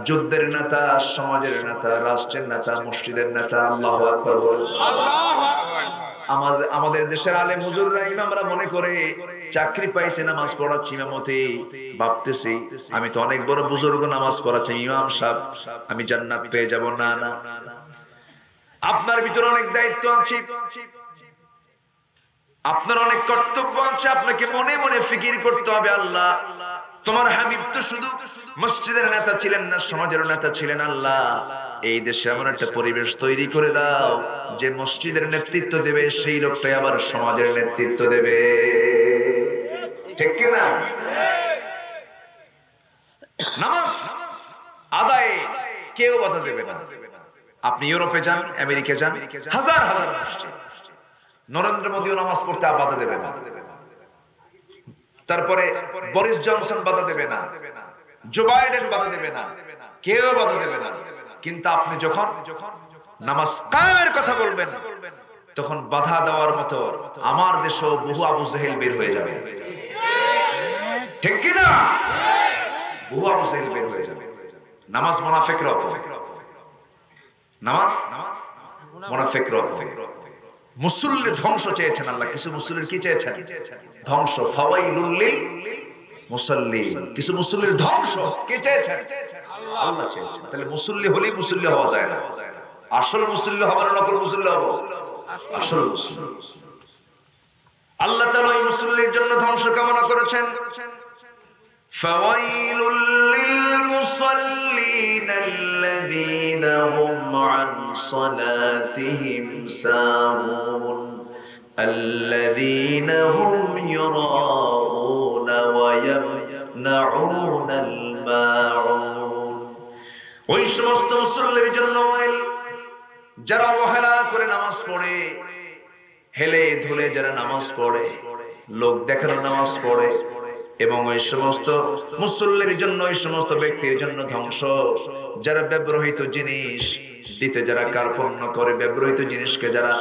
যুদ্ধের নেতা, সমাজের নেতা, রাষ্ট্রের নেতা, মসজিদের নেতা। আল্লাহু আকবার। আমাদের দেশের আলেম হুজুররা, ইমামরা মনে করে চাকরি পাইছে নামাজ পড়াচ্ছি ইমামতি। ভাবতেছি আমি তো অনেক বড় বুজুর্গ, নামাজ পড়াচ্ছি ইমাম সাহেব, আমি জান্নাত পেয়ে যাব। না না, আপনার ভিতরে অনেক দায়িত্ব আছে, আপনার অনেক কর্তব্য আছে। আপনাকে মনে মনে ফিকির করতে হবে, আল্লাহ তোমার হাবিব তো শুধু মসজিদের নেতা ছিলেন না, সমাজের নেতা ছিলেন। আল্লাহ এই দেশে এমন একটা পরিবেশ তৈরি করে দাও যে মসজিদের নেতৃত্ব দেবে সেই লোকটাই আবার সমাজের নেতৃত্ব দেবে। ঠিক কি না? নামাজ আদায়ে কেউ বাধা দেবে না। আপনি ইউরোপে যান, আমেরিকা যান, হাজার হাজার মসজিদ, নরেন্দ্র মোদীও নামাজ পড়তে বাধা দেবে না। তারপরে বরিস জনসন বাধা দেবে না, জো বাইডেন বাধা দেবে না, কেউ বাধা দেবে না। কিন্তু আপনি যখন নামাজ কায়েমের কথা বলবেন, তখন বাধা দেওয়ার মতো আমার দেশেও বহু আবু জেহেল বের হয়ে যাবে। ঠিক কি না? বহু আবু জেহেল বের হয়ে যাবে। নামাজ মুনাফিকরা, নামাজ মুনাফিকরা মুসল্লি ধ্বংস চেয়েছেন আল্লাহ। কিছু মুসল্লির কি চেয়েছেন? ধ্বংস। ফাওয়াইলুল লিল মুসাল্লিন, কিছু মুসল্লির ধ্বংস কে চেয়েছেন? আল্লাহ চেয়েছেন। তাহলে মুসল্লি হলেই মুসল্লি হওয়া যায় না। আসল মুসল্লি হবে না নকল মুসল্লি হবে? আসল মুসল্লি। আল্লাহ তাআলা এই মুসল্লির জন্য ধ্বংস কামনা করেছেন। ফাওয়াইলুল লিল মুসাল্লিন আল্লাযীনা হুম আন সালাতিহিম সাহুন الذين هم يراءون ويمنعون الماعون। ওই সমস্ত মুসল্লির জন্য যারা অবহেলা করে নামাজ পড়ে, হেলে ধুলে যারা নামাজ পড়ে, লোক দেখানো নামাজ পড়ে, এবং ওই সমস্ত মুসল্লির জন্য, ওই সমস্ত ব্যক্তির জন্য ধ্বংস যারা ব্যবহৃত জিনিস দিতে যারা কার্পণ্য করে, ব্যবহৃত জিনিসকে যারা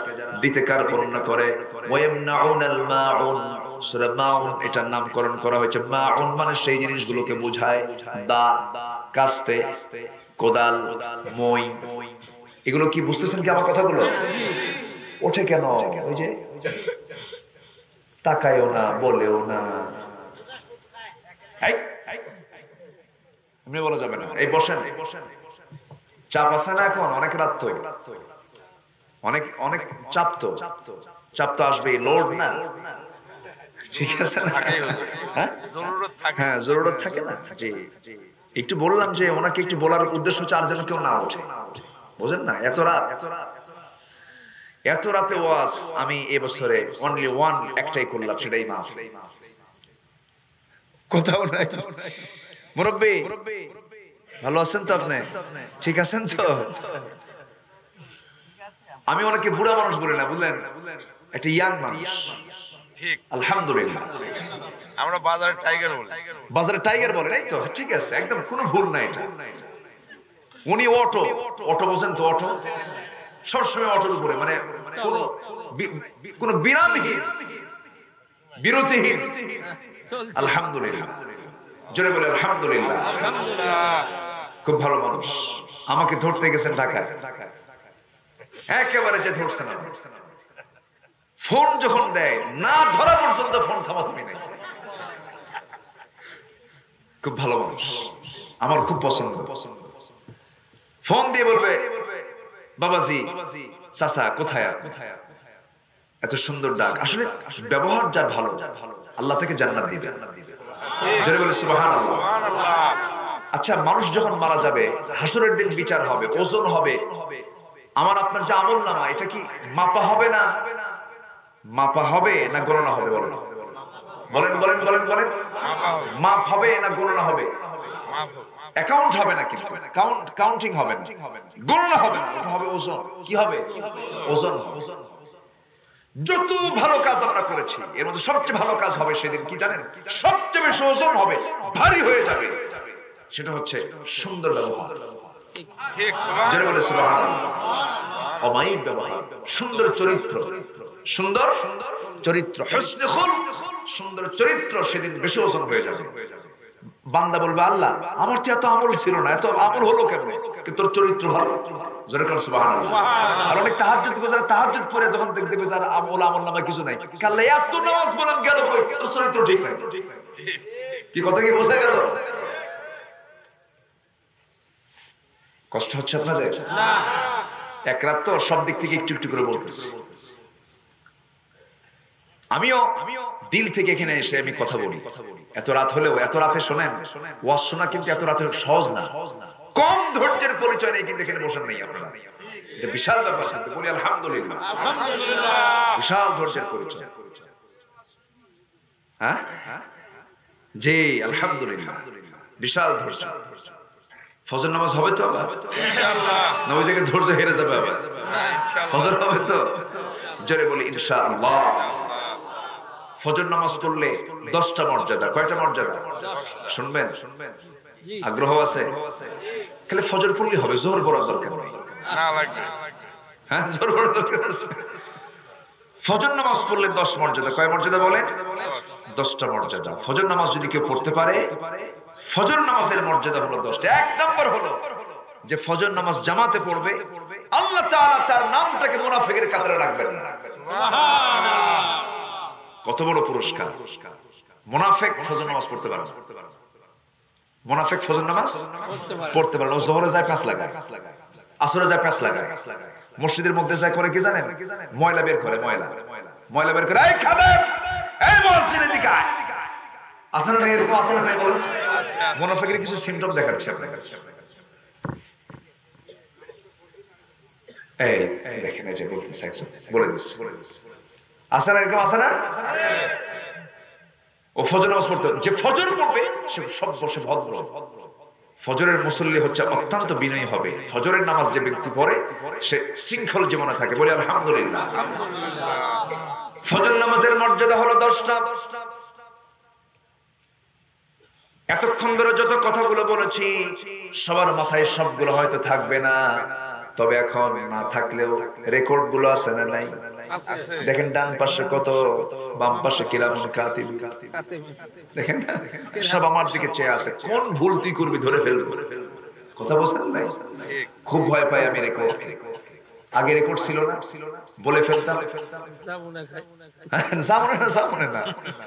দিতে কার্পণ্য করে। ওয়ায়ামনাউনাল মাউন, সূরা মাউন এটার নামকরণ করা হয়েছে। মাউন মানে সেই জিনিসগুলোকে বোঝায়, দা, কাস্তে, কোদাল, মই। এগুলো কি বুঝতেছেন কি আমার কথাগুলো? ওঠে কেন? ওই যে তাকায়ও না, বলেও না, এমনি বলা যাবে না। এই বসেন, চাপ আছে না এখন? অনেক রাত তো, অনেক অনেক চাপ তো, চাপ তো আসবেই, লোড না, ঠিক আছে না? হ্যাঁ, জরুরত থাকে না। জি, একটু বললাম যে ওনাকে একটু বলার উদ্দেশ্য হচ্ছে আর যেন কেউ না ওঠে, বুঝেন না? এত রাত, এত রাতে ওয়াজ আমি এবছরে অনলি ওয়ান একটাই করলাম, সেটাই মাফ। কোথাও নাই। মুরব্বি ভালো আছেন তো? আপনি ঠিক আছেন তো? আমি অনেকে বুড়া মানুষ বলি না, বুঝলেন, একটা ইয়াং মানুষ। ঠিক, আলহামদুলিল্লাহ। আমরা বাজারে টাইগার বলি। বাজারে টাইগার বলে, এই তো ঠিক আছে, একদম কোনো ভুল নাই এটা। উনি অটো, অটো বোঝেন তো? অটো সবসময় অটোর উপরে, মানে কোনো বিরামহীন, বিরতিহীন। আলহামদুলিল্লাহ, জোরে বলে আলহামদুলিল্লাহ। খুব ভালো মানুষ। আমাকে ধরতে গেছেন ঢাকায়, একেবারে যে ধরছে না, ফোন যখন দেয় না ধরা পর্যন্ত ফোন থামাথামি নেই। খুব ভালো মানুষ, আমার খুব পছন্দ। ফোন দিয়ে বলবে, বাবাজি, চাচা কোথায়? এত সুন্দর ডাক। আসলে ব্যবহার যার ভালো, আল্লাহ থেকে জান্নাত দিবে। জোরে বলে সুবহানাল্লাহ। আচ্ছা, মানুষ যখন মারা যাবে, হাসরের দিন বিচার হবে, ওজন হবে, আমার আপনার যে আমল নামা, এটা কি মাপা হবে না? মাপা হবে না গণনা হবে? বলেন বলেন বলেন বলেন বলেন। মাপ হবে না গণনা হবে? অ্যাকাউন্ট হবে না, কিন্তু কাউন্টিং হবে না, গণনা হবে না, এটা হবে ওজন। কি হবে? ওজন হবে। যত ভালো কাজ আমরা করেছি, এর মধ্যে সবচেয়ে ভালো কাজ হবে সেদিন, কি জানেন? সবচেয়ে বেশি ওজন হবে, ভারী হয়ে যাবে। সেটা হচ্ছে সুন্দর ব্যবহার। যারা বলে সুবহানাল্লাহ, অমায়িক ব্যবহার, সুন্দর চরিত্র, সুন্দর চরিত্র, হুসনে খুলক, সুন্দর চরিত্র সেদিন বেশি ওজন হয়ে যাবে। বান্দা বলবে, আল্লাহ আমার তো এত আমল ছিল না, এত আমল হলো কেমনে? কিন্তু তোর চরিত্র ভালো। জোরে করে সুবহানাল্লাহ। আর অনেক তাহাজ্জুদ করে, যারা তাহাজ্জুদ পড়ে, তখন দেখবে যার আমল নামে কিছু নাই, কাল্লা এত নামাজ পড়লাম গেল কই? তোর চরিত্র ঠিক নাই। কি কথা কি বোঝা গেল? কষ্ট হচ্ছে আপনাদের? না, এক রাত তো সব দিক থেকে একটু একটু করে বলতেছি। আমিও দিল থেকে এখানে এসে আমি কথা বলি। এত রাত হলেও, এত রাতে শোনেন ওয়াজ শোনা কিন্তু এত রাতে সহজ না। কম ধৈর্যের পরিচয় নেই কিন্তু এখানে বসেন নাই আপনারা। এটা বিশাল ব্যাপার, কিন্তু বলি আলহামদুলিল্লাহ, বিশাল ধৈর্যের পরিচয়। হ্যাঁ জি, আলহামদুলিল্লাহ, বিশাল ধৈর্য। ফজর নামাজ হবে তো ইনশাআল্লাহ, না ওই জায়গায় ধৈর্য হেরে যাবে আবার? ফজর হবে তো? জোরে বলি ইনশাআল্লাহ। ফজর নামাজ পড়লে 10টা মর্যাদা। কয়টা মর্যাদা শুনবেন? আগ্রহ আছে? খালি ফজর পড়লে হবে, জোহর পড়ার দরকার নেই। হ্যাঁ, জোহর পড়ার দরকার আছে। ফজর নামাজ পড়লে 10 মর্যাদা। কয় মর্যাদা বলে? 10টা মর্যাদা। ফজর নামাজ যদি কেউ পড়তে পারে, ফজর নামাজের মর্যাদা হলো 10টা। এক নম্বর হলো যে ফজর নামাজ জামাতে পড়বে, আল্লাহ তাআলা তার নামটাকে মুনাফিকের কাতারে রাখবেন না। সুবহানাল্লাহ, কত বড় পুরস্কার! মুনাফিক ফজর নামাজ পড়তে পারে না। মুনাফিক ফজর নামাজ পড়তে পারে না। ও যোহরে যায় 5 লাগায়, আসরে যায় 5 লাগায়, মসজিদের মধ্যে যায় করে কি জানেন? ময়লা বের করে, ময়লা বের করে, এই খাদেম, এই মসজিদের দিকে আয়। আসলে না এরকম আসলে না, বলেন মুনাফিকের কিছু সিম্পটম দেখাচ্ছে আপনাদের। এই দেখেন, এই যে বলতেছে একজন, বলে দিচ্ছে, আসে না এরকম? আসে না? ও ফজর নামাজ পড়তে, যে ফজর পড়বে সে সব বসে ভদ্র। ফজরের মুসল্লি হচ্ছে অত্যন্ত বিনয়ী হবে। ফজরের নামাজ যে ব্যক্তি পড়ে সে শৃঙ্খল জীবনে থাকে। বলি আলহামদুলিল্লাহ। ফজর নামাজের মর্যাদা হলো 10টা। এতক্ষণ ধরে যত কথাগুলো বলেছি সবার মাথায় সবগুলো হয়তো থাকবে না, তবে এখন না থাকলেও রেকর্ড গুলো আছে না নাই? দেখেন ডান পাশে কত, বাম পাশে কিরামুন কাতিব, দেখেন না? সব আমার দিকে চেয়ে আছে, কোন ভুল তুই করবি ধরে ফেলবো। কথা বলছেন নাই? খুব ভয় পাই আমি রেকর্ড। আগে রেকর্ড ছিল না, বলে ফেলতাম, জামুনে না,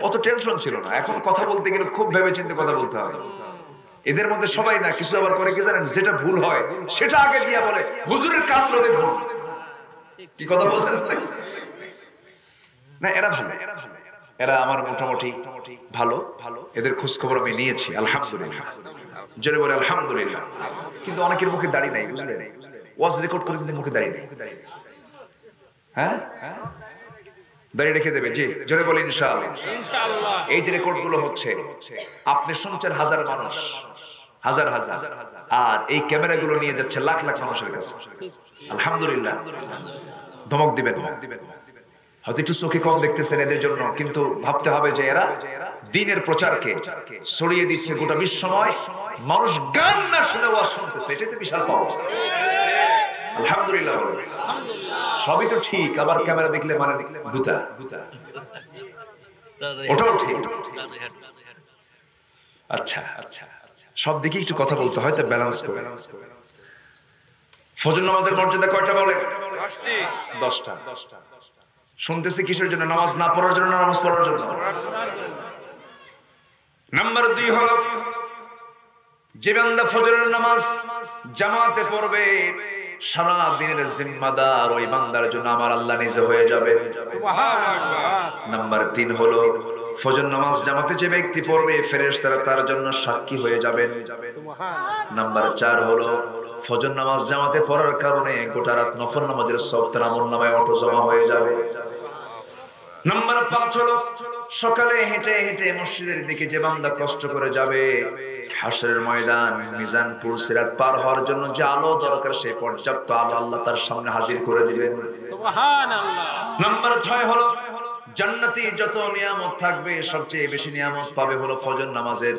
অত টেনশন ছিল না। এখন কথা বলতে গেলে খুব ভেবে চিন্তে কথা বলতে হবে। এদের মধ্যে সবাই না, কিছু আবার করে কি জানেন, যেটা ভুল হয় সেটা আগে দিয়া বলে হুজুরের কাফলো দেখুন। কি কথা বলছেন না? এরা ভালো, এরা আমার মোটামুটি ভালো। এদের খোঁজ খবর আমি নিয়েছি, আলহামদুলিল্লাহ। জোরে বলে আলহামদুলিল্লাহ। কিন্তু অনেকের মুখে দাড়ি নাই, বুঝলেন? ওয়াজ রেকর্ড করে কিন্তু মুখে দাড়ি নেই। হ্যাঁ, দাড়ি রেখে দেবে। জি, জোরে বলে ইনশাআল্লাহ। এই যে রেকর্ড গুলো হচ্ছে, আপনি শুনছেন হাজার মানুষ, হাজার হাজার, আর এই ক্যামেরা গুলো নিয়ে যাচ্ছে লাখ লাখ মানুষের কাছে। আলহামদুলিল্লাহ। ধমক দিবেন, হয়তো একটু চোখে কম দেখতেছেন এদের জন্য, কিন্তু ভাবতে হবে যে এরা দ্বীনের প্রচারকে ছড়িয়ে দিচ্ছে গোটা বিশ্বময়। মানুষ গান না শুনে ওয়াজ শুনতেছে, এটাই তো বিশাল পাওয়া। আলহামদুলিল্লাহ। সবই তো ঠিক, আবার ক্যামেরা দেখলে মানে গুতা, ওটাও ঠিক। আচ্ছা, সব দিকে একটু কথা বলতে হয়, তো ব্যালেন্স করে। ফজর নামাজের মর্যাদা কয়টা বলে? 10টা। শুনতেছি কিসের জন্য? নামাজ না পড়ার জন্য, নামাজ পড়ার জন্য। নাম্বার 2 হলো, যে বান্দা ফজরের নামাজ জামাতে পড়বে, সারা দিনের জিম্মাদার ওই বান্দার জন্য আমার আল্লাহ নিজে হয়ে যাবে। নাম্বার 3 হলো, ফজর নামাজ জামাতে যে ব্যক্তি পড়বে, ফেরেশতারা তার জন্য সাক্ষী হয়ে যাবেন। নাম্বার 4 হলো, ফজর নামাজ জামাতে পড়ার কারণে গোটা রাত নফল নামাজের সওয়াব তার আমলনামায় অটো জমা হয়ে যাবে। নাম্বার 5 হলো, সকালে হেঁটে হেঁটে মসজিদের দিকে যে বান্দা কষ্ট করে যাবে, হাশরের ময়দান, মিজান, পুলসিরাত পার হওয়ার জন্য যে আলো দরকার, সেই পর্যাপ্ত আলো আল্লাহ তার সামনে হাজির করে দিবেন। সুবহানাল্লাহ। নাম্বার 6 হলো, জান্নাতি যত নিয়ামত থাকবে, সবচেয়ে বেশি নিয়ামত পাবে হলো ফজর নামাজের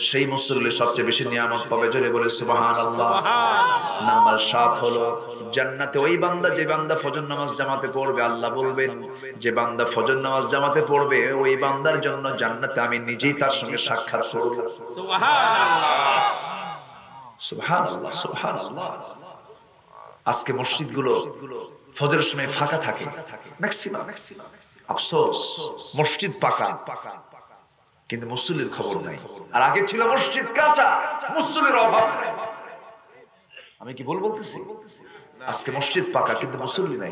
সেই মুসল্লি সবচেয়ে বেশি নিয়ামত পাবে। জোরে বলে সুবহানাল্লাহ। নাম্বার 7 হলো, জান্নাতে ওই বান্দা যে বান্দা ফজর নামাজ জামাতে পড়বে, আল্লাহ বলবেন যে বান্দা ফজর নামাজ জামাতে পড়বে, ওই বান্দার জন্য জান্নাতে আমি নিজেই তার সঙ্গে সাক্ষাৎ করব। সুবহানাল্লাহ, সুবহানাল্লাহ, সুবহানাল্লাহ। আজকে মসজিদগুলো ফজরের সময় ফাঁকা থাকে ম্যাক্সিমাম। আফসোস, মসজিদ পাকা কিন্তু মুসল্লির খবর নাই। আর আগে ছিল মসজিদ কাঁচা, মুসল্লির অভাব। আমি কি বলতেছি? আজকে মসজিদ পাকা কিন্তু মুসল্লি নাই।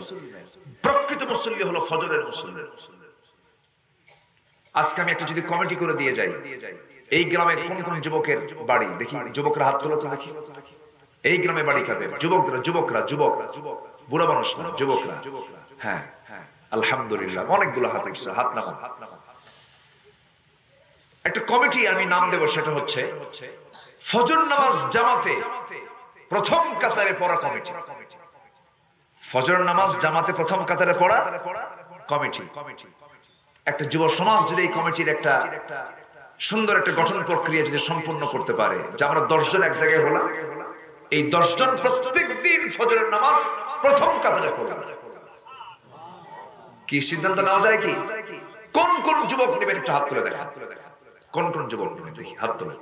প্রকৃত মুসল্লি হলো ফজরের মুসল্লি। আজকে আমি একটা যদি কমিটি করে দিয়ে যাই, এই গ্রামে কোন কোন যুবকের বাড়ি, দেখি যুবকরা হাত তোলো তো দেখি। এই গ্রামে বাড়ি কাদের? যুবকরা, বুড়া মানুষ না, যুবকরা। হ্যাঁ, আলহামদুলিল্লাহ, অনেকগুলো হাত উঠছে, হাত নামা। একটা কমিটি আমি নাম দেব, সেটা হচ্ছে ফজর নামাজ জামাতে প্রথম কাতারে পড়া কমিটি। ফজর নামাজ জামাতে প্রথম কাতারে পড়া কমিটি। একটা যুব সমাজ যদি এই কমিটির একটা সুন্দর একটা গঠন প্রক্রিয়া যদি সম্পূর্ণ করতে পারে, যে আমরা 10 জন এক জায়গায় হলাম, এই 10 জন প্রত্যেক দিন ফজরের নামাজ প্রথম কাতারে পড়ব, কি সিদ্ধান্ত নেওয়া যায়? কি কোন কোন যুবক নেবেন? একটু হাত তুলে দেখা। কোন কোন যুবক নেবেন দেখি, হাত তুলে।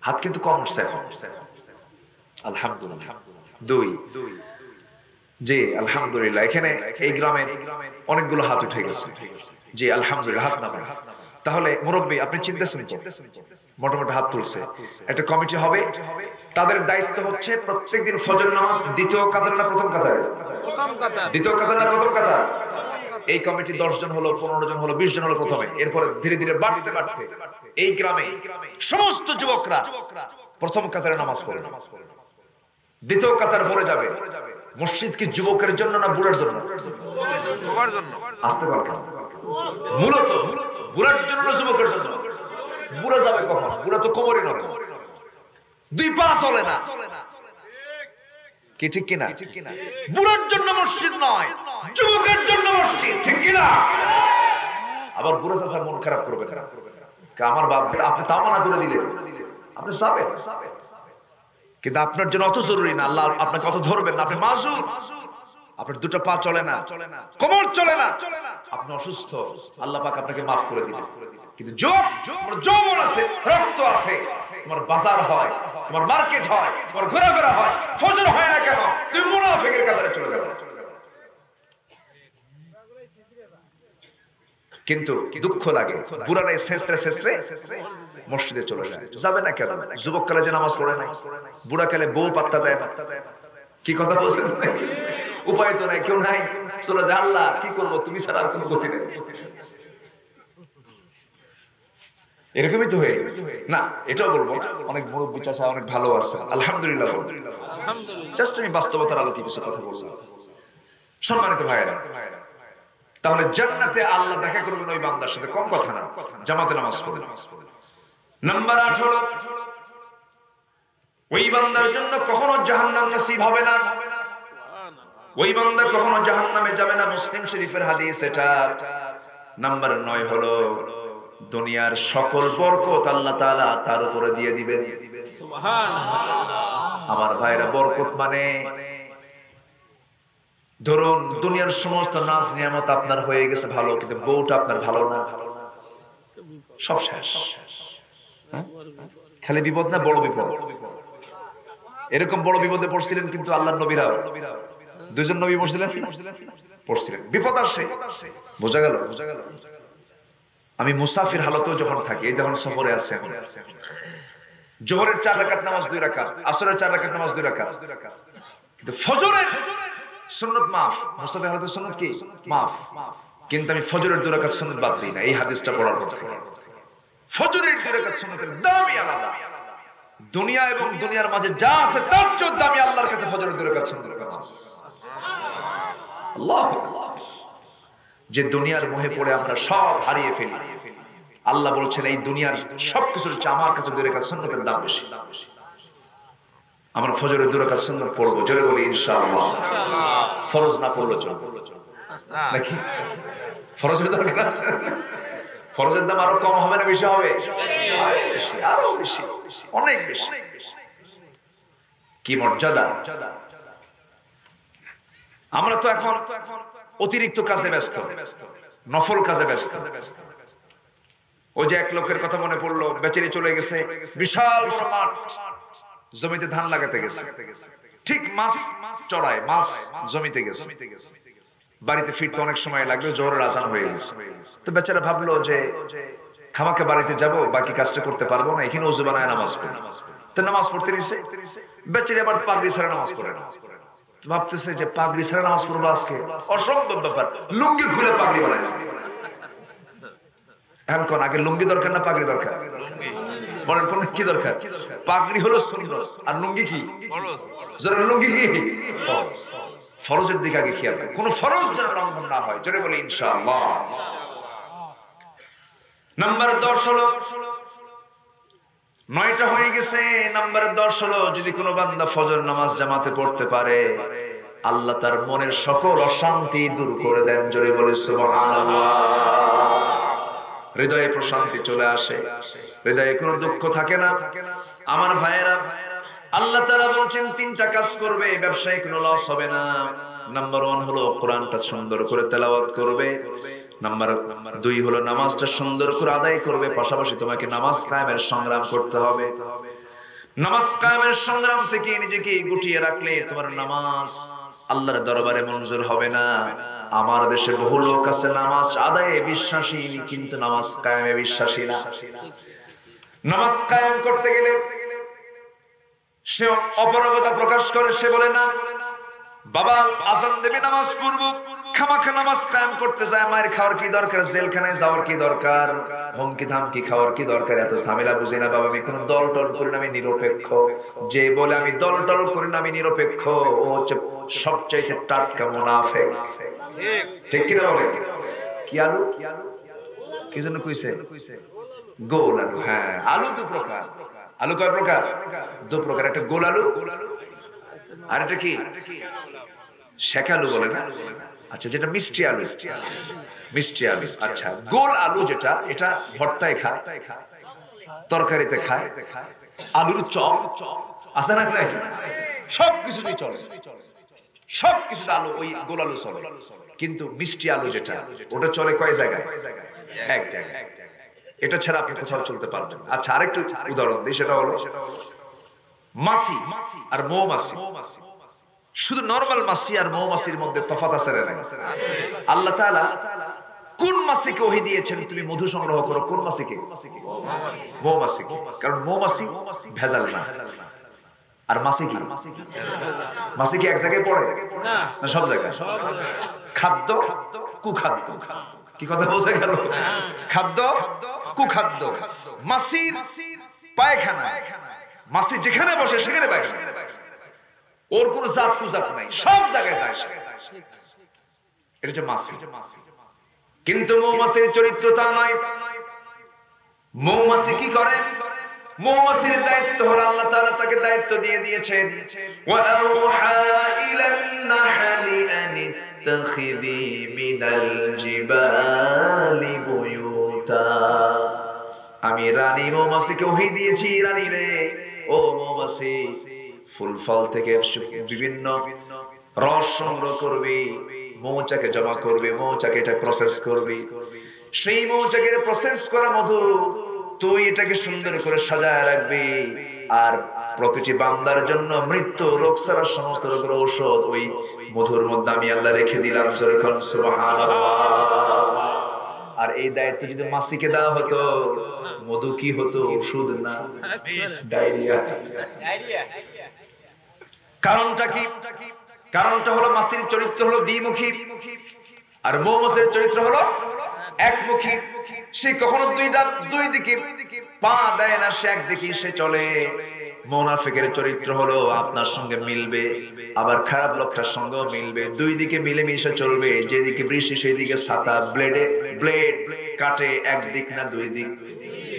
হাত কিন্তু কম উঠছে এখন। আলহামদুলিল্লাহ। 2 জি, আলহামদুলিল্লাহ। এখানে এই গ্রামে অনেকগুলো হাত উঠে গেছে। জি, আলহামদুলিল্লাহ, হাত নামান। তাহলে মুরব্বী, আপনি চিন্তাছেন তো, মোটামুটি হাত তুলছে। একটা কমিটি হবে, তাদের দায়িত্ব হচ্ছে প্রত্যেকদিন ফজর নামাজ দ্বিতীয় কাতার না প্রথম কাতার? দ্বিতীয় কাতার না প্রথম কাতার? এই কমিটি 10 জন হলো, 15 জন হলো, 20 জন হলো প্রথমে, এরপরে ধীরে ধীরে বাড়তে বাড়তে এই গ্রামে সমস্ত যুবকরা প্রথম কাতারে নামাজ পড়ে, দ্বিতীয় কাতার পড়ে যাবে। মসজিদ কি যুবকের জন্য না বুড়ার জন্য? আসতে পারবে মূলত বুড়ার জন্য না যুবকের জন্য? বুড়া যাবে কখন? বুড়া তো কোমরই নয়, 2 পা চলে না। কি ঠিক কিনা? বুড়ার জন্য মসজিদ নয়, যুবকের জন্য মসজিদ, ঠিক কিনা? আবার বুড়া চাচা মন খারাপ করবে, আমার বাপ, আপনি তা মানা করে দিলেন, আপনি যাবেন, কিন্তু আপনার জন্য অত জরুরি না। আল্লাহ আপনাকে অত ধরবেন না, আপনি মাসুর, আপনার 2টা পা চলে না, কোমর চলে না, আপনি অসুস্থ, আল্লাহ পাক আপনাকে মাফ করে দিবেন। কিন্তু যৌবন আছে, রক্ত আছে, তোমার বাজার হয়, তোমার মার্কেট হয়, তোমার ঘোরাফেরা হয়, ফজর হয় না কেন? তুমি মুনাফিকের কাতারে চলে যাবে। কিন্তু দুঃখ লাগে, বুড়ারাই শেষরে শেষরে মসজিদে চলে যায়। যাবে না কেন? যুবক কালে যে নামাজ পড়ে নাই, বুড়া কালে বউ পাত্তা দেয় না। কি কথা বলছেন? উপায় তো নাই, কেউ নাই, চলে যায়। আল্লাহ কি করবো, তুমি ছাড়া আর কোনো গতি নেই। এরকমই তো হয়ে গেছে না। এটাও বলবো না, অনেক মুরব্বী চাচা অনেক ভালো আছে, আলহামদুলিল্লাহ। জাস্ট আমি বাস্তবতার আলোকে কিছু কথা বলবো। সম্মানিত ভাইয়েরা, তাহলে জান্নাতে আল্লাহ দেখা করবেন ওই বান্দার সাথে, কম কথা না, জামাতে নামাজ পড়ে। নাম্বার 18, ওই বান্দার জন্য কখনো জাহান্নাম নসিব হবে না, ওই বান্দা কখনো জাহান্নামে যাবে না। মুসলিম শরীফের হাদিস এটা। নাম্বার 9 হলো দুনিয়ার সকল বরকত আল্লাহ তাআলা তার উপরে দিয়ে দিবেন। সুবহানাল্লাহ। আমার ভাইরা, বরকত মানে ধরুন দুনিয়ার সমস্ত নাজ নিয়ামত আপনার হয়ে গেছে ভালো, কিন্তু বউটা আপনার ভালো না, সব শেষ। খালি বিপদ না, বড় বিপদ। এরকম বড় বিপদে পড়ছিলেন কিন্তু আল্লাহর নবীরা, দুইজন নবী পড়ছিলেন, বিপদ আসে, বোঝা গেল। আমি মুসাফির হালতেও যখন থাকি, এই যখন সফরে আছে, জোহরের 4 রাকাত নামাজ 2 রাকাত, আসরের 4 রাকাত নামাজ 2 রাকাত, কিন্তু ফজরের সুন্নাত মাফ। মুসাফির হালতের সুন্নাত কি মাফ, কিন্তু আমি ফজরের 2 রাকাত সুন্নাত বাদ দিই না। এই হাদিসটা পড়ার পর থেকে ফজরের 2 রাকাত সুন্নাতের দামই আলাদা। দুনিয়া এবং দুনিয়ার মাঝে যা আছে তার চেয়ে দামি আল্লাহর কাছে ফজরের 2 রাকাত সুন্নাত নামাজ। আল্লাহু আকবার। যে দুনিয়ার মোহে পড়ে আমরা সব হারিয়ে ফেলি, আল্লাহ বলছেন এই দুনিয়ার সবকিছুর চেয়ে আমার কাছে 2 রাকাত সুন্নাতের দাম বেশি। আমরা ফজরের 2 রাকাত সুন্নাত পড়বো, জোরে বলি ইনশাআল্লাহ। ফরজ না পড়লে চলবে নাকি? ফরজের দরকার আছে? ফরজের দাম আরো কম হবে না বেশি হবে? আরো বেশি, অনেক বেশি। কি মর্যাদা! আমরা তো এখন অতিরিক্ত কাজে ব্যস্ত, নফল কাজে ব্যস্ত। ওই যে এক লোকের কথা মনে পড়লো, বেচারি চলে গেছে, বিশাল বড় মাঠ, জমিতে ধান লাগাতে গেছে, ঠিক মাছ চড়ায়, মাছ জমিতে গেছে, বাড়িতে ফিরতে অনেক সময় লাগবে, জোহরের আজান হয়ে গেছে। তো বেচারা ভাবলো যে খামাকে বাড়িতে যাব, বাকি কাজটা করতে পারবো না, এখানে ওযু বানায় নামাজ পড়ি। তো নামাজ পড়তে নিছে, বেচারি আবার পাগড়ি ছাড়া নামাজ পড়ে না। ভাবতেছে যে পাগড়ি ছাড়া নামাজ পড়বো আজকে, অসম্ভব ব্যাপার। লুঙ্গি খুলে পাগড়ি বানাইছে। এখন কোন আগে লুঙ্গি দরকার না পাগড়ি দরকার? বলেন কোন কি দরকার? পাগড়ি হলো সুন্নাত, আর লুঙ্গি কি ফরজ। যারা লুঙ্গি কি ফরজ, ফরজের দিকে আগে খেয়াল রাখেন, কোন ফরজ যেন লঙ্ঘন না হয়, জোরে বলি ইনশাআল্লাহ। নাম্বার 10 হলো, 9টা হয়ে গেছে, নাম্বার 10 হলো যদি কোনো বান্দা ফজর নামাজ জামাতে পড়তে পারে, আল্লাহ তার মনের সকল অশান্তি দূর করে দেন, জোরে বলি সুবহানাল্লাহ। হৃদয়ে প্রশান্তি চলে আসে, হৃদয়ে কোনো দুঃখ থাকে না। আমার ভাইয়েরা, আল্লাহ তাআলা বলেন 3টা কাজ করবে, ব্যবসায় কোনো লস হবে না। নাম্বার 1 হলো কোরআনটা সুন্দর করে তেলাওয়াত করবে। নাম্বার 2 হলো নামাজটা সুন্দর করে আদায় করবে। পাশাপাশি তোমাকে নামাজ কায়েমের সংগ্রাম করতে হবে। নামাজ কায়েমের সংগ্রাম থেকে নিজেকে গুটিয়ে রাখলে তোমার নামাজ আল্লাহর দরবারে মঞ্জুর হবে না। আমার দেশে বহু লোক আছে নামাজ আদায়ে বিশ্বাসী, কিন্তু নামাজ কায়েমে বিশ্বাসী না। নামাজ কায়েম করতে গেলে সে অপারগতা প্রকাশ করে, সে বলে না বাবা আজান দেবে নামাজ পড়বো, খামাখা নামাজ কায়েম করতে যায়। মায়ের খাওয়ার কি দরকার, জেলখানায় যাওয়ার কি দরকার, হুমকি ধামকি খাওয়ার কি দরকার, এত ঝামেলা বুঝি না বাবা, আমি কোনো দল টল করি না, আমি নিরপেক্ষ। যে বলে আমি দল টল করি না, আমি নিরপেক্ষ, ও হচ্ছে সবচাইতে টাটকা মুনাফিক। ঠিক কিনা বলে? কি আলু কি জন্য কইছে? গোল আলু। হ্যাঁ, আলু 2 প্রকার। আলু কয় প্রকার? 2 প্রকার। একটা গোল আলু, আর এটা কি শেখালু বলে না? আচ্ছা, যেটা মিষ্টি আলু, মিষ্টি আলু। আচ্ছা, গোল আলু যেটা, এটা ভর্তায় খায়, তরকারিতে খায়, আলুর চপ আছে না? সবকিছুতেই চলে, সবকিছু আলু, ওই গোল আলু চলে। কিন্তু মিষ্টি আলু যেটা, ওটা চলে কয় জায়গায়? এক জায়গায়। এটা ছাড়া আপনি কোথাও চলতে পারবেন না। আচ্ছা, আরেকটু উদাহরণ দিই, সেটা হলো মাছি আর মৌমাছি। শুধু নরমাল মাছি আর মৌমাছির মধ্যে তফাৎ আছে না? আল্লাহ তাআলা কোন মাছিকে ওহী দিয়েছেন তুমি মধু সংগ্রহ করো? কোন মাছিকে? মৌমাছিকে। কারণ মৌমাছি ভেজাল না। আর মাছি কি? মাছি কি এক জায়গায় পড়ে না? সব জায়গায়। খাদ্য কুখাদ্য, কি কথা বোঝা গেল? খাদ্য কুখাদ্য। মাছির পায়খানা, মাছি যেখানে বসে সেখানে পায়খানা, ওর কোনো জাত কুজাত নাই, সব জায়গায় যায়। এটা হচ্ছে মাছি। কিন্তু মৌমাছির চরিত্র তা নয়। মৌমাছি কি করে? মৌমাছির দায়িত্ব হলো আল্লাহ তাআলা তাকে দায়িত্ব দিয়ে দিয়েছেন, ওয়া আওহা ইলান নাহলি আন ইত্তাখিযি মিনাল জিবালি বুয়ুতা। আমি রানী মৌমাছিকে ওহী দিয়েছি, রানী রে, ও মৌমাছি, ফুল ফল থেকে বিভিন্ন রস সংগ্রহ করবি, মৌচাকে জমা করবে, মৌচাকে এটা প্রসেস করবি, সেই মৌচাকের প্রসেস করা মধু তুই এটাকে সুন্দর করে সাজায় রাখবি। আর প্রতিটি বান্দার জন্য মৃত্যু রোগ ছাড়া সমস্ত রোগের ঔষধ ওই মধুর মধ্যে আমি আল্লাহ রেখে দিলাম। সুবহানাল্লাহ। আর এই দায়িত্ব যদি মাছিকে দেওয়া হতো, মধু কি হতো? ওষুধ না, ডায়রিয়া। কারণটা কি? কারণটা হলো মাছির চরিত্র হলো দ্বিমুখী, আর মৌমাছির চরিত্র হলো একমুখী। সে কখনো দুই দিকে পা দেয় না, সে একদিকে সে চলে। মুনাফিকের চরিত্র হলো আপনার সঙ্গে মিলবে, আবার খারাপ লোকের সঙ্গেও মিলবে, দুই দিকে মিলেমিশে চলবে। যেদিকে বৃষ্টি সেই দিকে ছাতা, ব্লেড কাটে একদিক না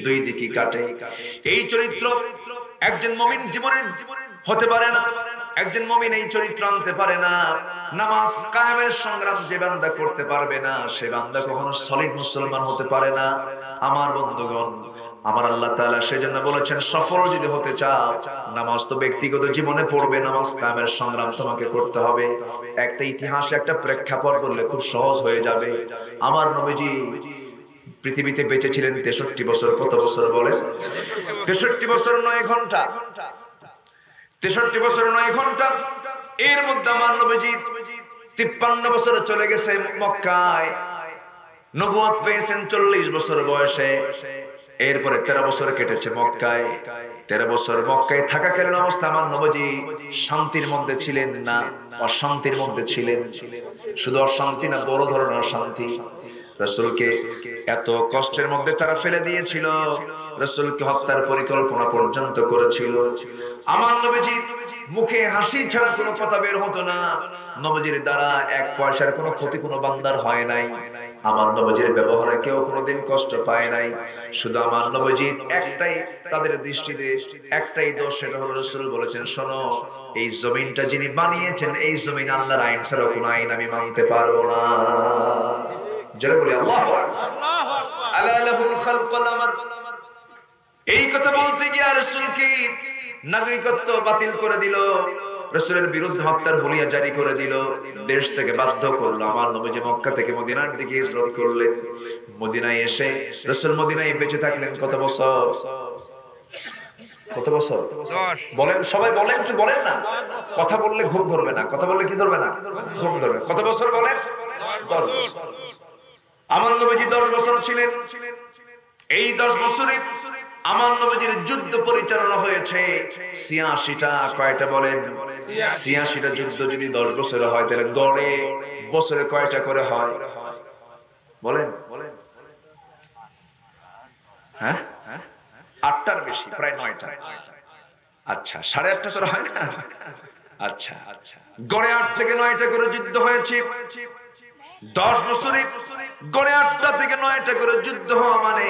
দুই দিকে কাটে। এই চরিত্র একজন মুমিন জীবনে হতে পারে না। একজন মুমিন এই চরিত্র আনতে পারে না। নামাজ কায়েমের সংগ্রাম যে বান্দা করতে পারবে না, সে বান্দা কখনো সলিড মুসলমান হতে পারে না। আমার বন্ধুগণ, আমার আল্লাহ তাআলা সেজন্য বলেছেন, সফল যদি হতে চাও, নামাজ তো ব্যক্তিগত জীবনে পড়বে, নামাজ কায়েমের সংগ্রাম তোমাকে করতে হবে। একটা ইতিহাস, একটা প্রেক্ষাপট বললে খুব সহজ হয়ে যাবে। আমার নবীজি পৃথিবীতে বেঁচে ছিলেন 63 বছর। কত বছর বলে? 63 বছর 9 ঘন্টা। 63 বছর 9 ঘন্টা। এর মধ্যে আমার নবীজি 53 বছরে চলে গেছে মক্কায়। নবুয়ত পেয়েছেন 40 বছর বয়সে। এরপরে 13 বছর কেটেছে মক্কায়। 13 বছর মক্কায় থাকাকালীন অবস্থা আমার নবীজি শান্তির মধ্যে ছিলেন না, অশান্তির মধ্যে ছিলেন। শুধু অশান্তি না, বড় ধরনের অশান্তি। রাসূলকে এত কষ্টের মধ্যে তারা ফেলে দিয়েছিল, রাসূলকে হত্যার পরিকল্পনা পর্যন্ত করেছিল। আমার নবীজি মুখে হাসি ছাড়া কোনো কথা বের হতো না। নবীজির দ্বারা এক পয়সার কোনো ক্ষতি কোনো বান্দার হয় নাই। আমার নবীজির ব্যবহারে কেউ কোনোদিন কষ্ট পায় নাই। শুধু আমার নবীজি একটাই, তাদের দৃষ্টিতে একটাই দোষ, সেটা হলো রাসূল বলেছেন, শোনো, এই জমিনটা যিনি বানিয়েছেন, এই জমিন আল্লাহর আইন ছাড়া কোনো আইন আমি মানতে পারবো না। জোরে বলি আল্লাহু আকবার। আলা লাহুল খালকুল আমর। এই কথা বলতে গিয়ে রাসূল কি নাগরিকত্ব বাতিল করে দিল, রাসূলের বিরুদ্ধে হত্যার হুলিয়া জারি করে দিল, দেশ থেকে বাধ্য করলো। আমার নবীজি মক্কা থেকে মদিনার দিকে হিজরত করলেন। মদিনায় এসে রাসূল মদিনায় বেঁচে থাকলেন কত বছর? কত বছর? 10। বলেন সবাই, বলেন, একটু বলেন না। কথা বললে ঘুম ধরবে না, কথা বললে কি ধরবে না? ঘুম ধরবে। কত বছর বলেন? 10 বছর। আমার নবীজি 10 বছর ছিলেন। এই 10 বছরে আমার নবীজির যুদ্ধ পরিচালনা হয়েছে 86টা। কয়টা বলেন? 86টা যুদ্ধ যদি 10 বছরে হয়, তাহলে গড়ে বছরে কয়টা করে হয় বলেন? হ্যাঁ, 8টার বেশি, প্রায় 9টা। আচ্ছা, 8.5টা তো হয় না। আচ্ছা, গড়ে 8 থেকে 9টা করে যুদ্ধ হয়েছে 10 বছরে। গড়ে 8টা থেকে 9টা করে যুদ্ধ হওয়া মানে